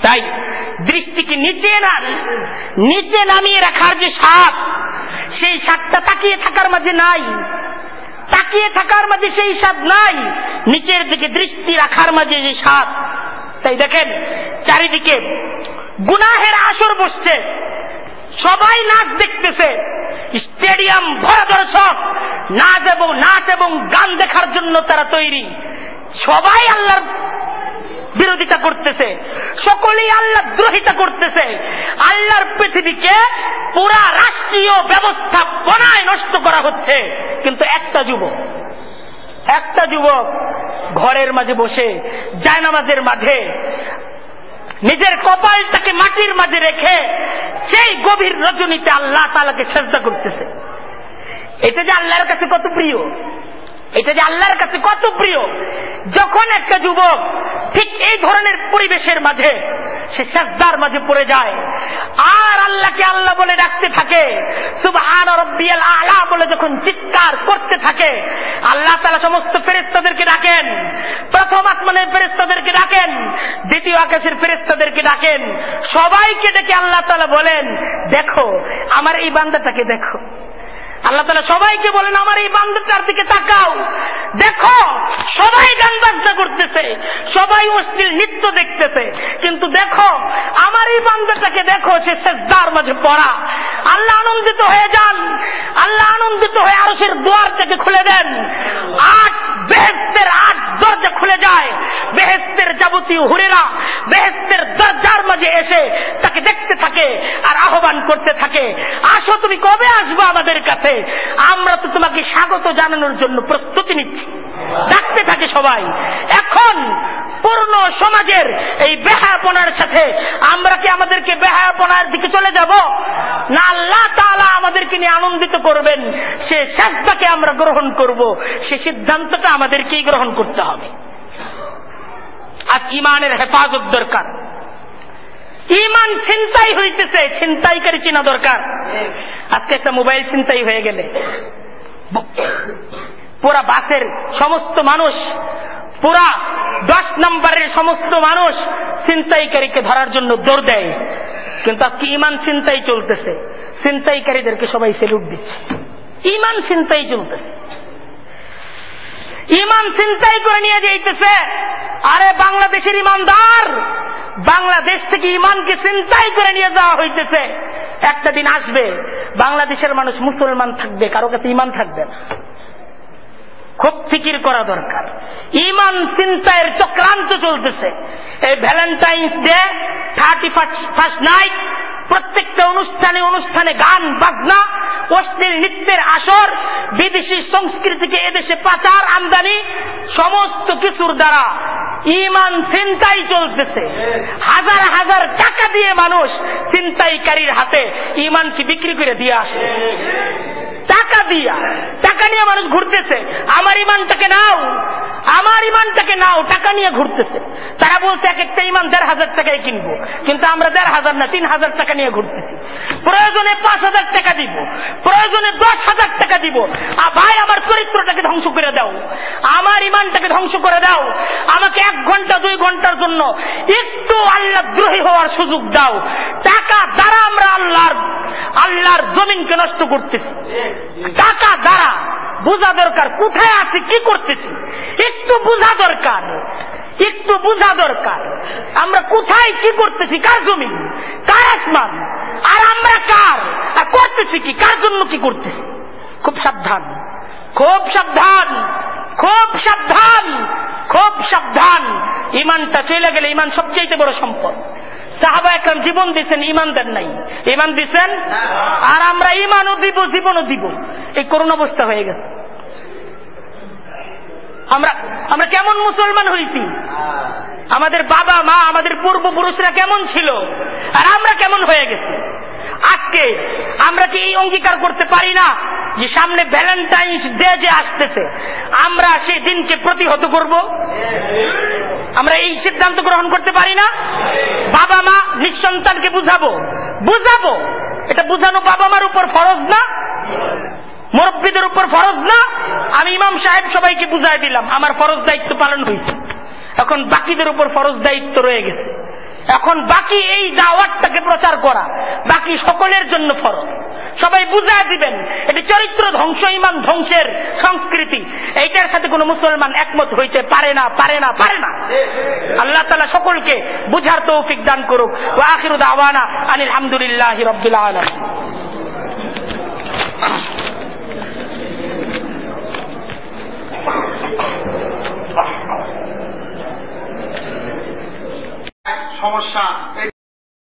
তাই দৃষ্টিকে নিচে নামিয়ে রাখার যে স্বাদ, সেই স্বাদটা তাকিয়ে থাকার মাঝে নাই, তাকিয়ে থাকার মাঝে সেই স্বাদ নাই, নিচের দিকে দৃষ্টি রাখার মাঝে যে স্বাদ। তাই দেখেন চারিদিকে গুনাহের আসর বসছে, সবাই নাচ দেখতেছে, স্টেডিয়াম ভরা দর্শক, নাচ এবং গান দেখার জন্য তারা তৈরি। সবাই আল্লাহর বিরোধিতা করতেছে, সকলেই আল্লাহ দ্রোহিতা করতেছে। আল্লাহর পৃথিবীকে পুরা রাষ্ট্রীয় ব্যবস্থাপনায় নষ্ট করা হচ্ছে। কিন্তু একটা যুবক ঘরের মাঝে বসে জায়নামাজের মাঝে নিজের কপালটাকে মাটির মাঝে রেখে সেই গভীর রজনীতে আল্লাহ তাআলাকে সিজদা করতেছে। এটা যে আল্লাহর কাছে কত প্রিয়, এটা যে আল্লাহর কাছে কত প্রিয়। যখন একটা যুবক ঠিক এই ধরনের পরিবেশের মাঝে সে সিজদার মাঝে পড়ে যায় আর আল্লাহকে আল্লাহ বলে ডাকতে থাকে, সুবহান রাব্বিয়াল আ'লা বলে যখন চিৎকার করতে থাকে, আল্লাহ তাআলা সমস্ত ফেরেশতাদেরকে ডাকেন, প্রথম আসমানের ফেরেশতাদেরকে ডাকেন, দ্বিতীয় আকাশের ফেরেশতাদেরকে ডাকেন, সবাইকে ডেকে আল্লাহ তাআলা বলেন দেখো আমার এই বান্দাটাকে দেখো। আল্লাহ তাআলা সবাইকে বলেন আমার এই বান্দাটার দিকে তাকাও, দেখো সবাই গান বাজনা করতেছে, সবাই অশ্লীল নৃত্য দেখতেছে, কিন্তু দেখো আমার এই বান্দাটাকে দেখো, সে সিজদার মাঝে পড়া। আল্লাহ আনন্দিত হয়ে যান, আল্লাহ আনন্দিত হয়ে আরশের দুয়ারটাকে খুলে দেন, 8 বেহেশতের 8 দরজা খুলে যায়, বেহেশতের যাবতীয় হুরেরা বেহেশতের দরজার মাঝে এসে তাকে দেখতে থাকে আর আহ্বান করতে থাকে, আসো তুমি কবে আসবে আমাদের কাছে, আমরা তো তোমাকে স্বাগত জানানোর জন্য প্রস্তুতি নিচ্ছি। ডাকতে থাকে সবাই। এখন পূর্ণ সমাজের এই বেহায়াপনার সাথে আমরা কি আমাদেরকে বেহায়াপনার দিকে চলে যাব? না, আল্লাহ তাআলা আমাদেরকে নিয়ে আনন্দিত করবেন, সে সিজদাকে আমরা গ্রহণ করব, সে সিদ্ধান্তটা আমাদেরকেই গ্রহণ করতে হবে। আজ ইমানের হেফাজত দরকার। ইমান ছিনতাই হইতেছে, ছিনতাইকারী চিনা দরকার। আজকে একটা মোবাইল ছিনতাই হয়ে গেলে পুরা বাসের সমস্ত মানুষ, পুরা 10 নম্বরের সমস্ত মানুষ ছিনতাইকারীকে ধরার জন্য দৌড় দেয়। কিন্তু আজকে ইমান ছিনতাই চলতেছে, ছিনতাইকারীদেরকে সবাই সেলুট দিচ্ছে। ইমান ছিনতাই চলতেছে, ইমান ছিনতাই করে নিয়ে যাইতেছে। আরে বাংলাদেশের ইমানদার, বাংলাদেশ থেকে ইমানকে ছিনতাই করে নিয়ে যাওয়া হইতেছে। একটা দিন আসবে বাংলাদেশের মানুষ মুসলমান থাকবে, কারো কাছে ইমান থাকবে না। খুব ফিকির করা দরকার। ইমান ছিনতাইয়ের চক্রান্ত চলতেছে। এই ভ্যালেন্টাইন্স ডে, 31st নাইট, প্রত্যেকটা অনুষ্ঠানে গান বাজনা, অশ্লীল নৃত্যের আসর, বিদেশি সংস্কৃতিকে এদেশে পাচার আমদানি, সমস্ত কিছুর দ্বারা ইমান ছিনতাই চলতেছে। হাজার হাজার টাকা দিয়ে মানুষ ছিনতাইকারীর হাতে ইমানকে বিক্রি করে দিয়ে আসে। টাকা নিয়ে মানুষ ঘুরতেছে, আমার ইমানটাকে নাও, আমার ইমানটাকে নাও, টাকা নিয়ে ঘুরতেছে। তারা বলছে এক একটা ইমান 1,500 টাকায় কিনবো, কিন্তু আমরা 1,500 না 3,000 টাকা নিয়ে ঘুরতেছি। প্রয়োজনে 5,000 টাকা দিব, প্রয়োজনে 10,000 টাকা দিব। ভাই আমার চরিত্রটাকে ধ্বংস করে দাও, আমার ইমানটাকে ধ্বংস করে দাও, আমাকে 1 ঘন্টা 2 ঘন্টার জন্য একটু আল্লাহ দ্রোহী হওয়ার সুযোগ দাও। টাকা দ্বারা আমরা আল্লাহর জমিনকে নষ্ট করতেছি। টাকা দ্বারা বোঝা দরকার কোথায় আছি, কি করতেছি, একটু বোঝা দরকার, একটু বোঝা দরকার। আমরা কোথায় কি করতেছি, কার জমিন, কার আসমান, আর আমরা কার, আর করতেছি কি, কার জন্য কি করতেছি। খুব সাবধান, খুব সাবধান, খুব সাবধান, খুব সাবধান। ইমানটা চলে গেলে ইমান সবচেয়ে বড় সম্পদ। সাহাবা একরাম জীবন দিচ্ছেন, ইমান দেন নাই, ইমান দিচ্ছেন, আর আমরা ইমানও দিব জীবনও দিব। এই করুণ অবস্থা হয়ে গেছে। আমরা কেমন মুসলমান হইছি, আমাদের বাবা মা আমাদের পূর্বপুরুষরা কেমন ছিল, আর আমরা কেমন হয়ে গেছি। আমরা কি এই অঙ্গীকার করতে পারি না যে সামনে ভ্যালেন্টাইন্স ডে যে আসতেছে, আমরা সেই দিনকে প্রতিহত করব? আমরা এই সিদ্ধান্ত গ্রহণ করতে পারি না? বাবা মা নিঃসন্তানকে বুঝাবো, এটা বুঝানো বাবা মার উপর ফরজ না? মুরব্বীদের উপর ফরজ না? আমি ইমাম সাহেব সবাইকে বুঝাই দিলাম, আমার ফরজ দায়িত্ব পালন হয়েছে। এখন বাকিদের উপর ফরজ দায়িত্ব রয়ে গেছে। এখন বাকি এই দাওয়াতটাকে প্রচার করা বাকি সকলের জন্য ফরজ। সবাই বুঝায় দিবেন এটি চরিত্র ধ্বংস, ইমান ধ্বংসের সংস্কৃতি। এইটার সাথে কোনো মুসলমান একমত হইতে পারে না। আল্লাহ তাআলা সকলকে বুঝার তৌফিক দান করুক। ওয়া আখিরু দাওয়ানা আনিল হামদুলিল্লাহি রাব্বিল আলামিন। সমস্যা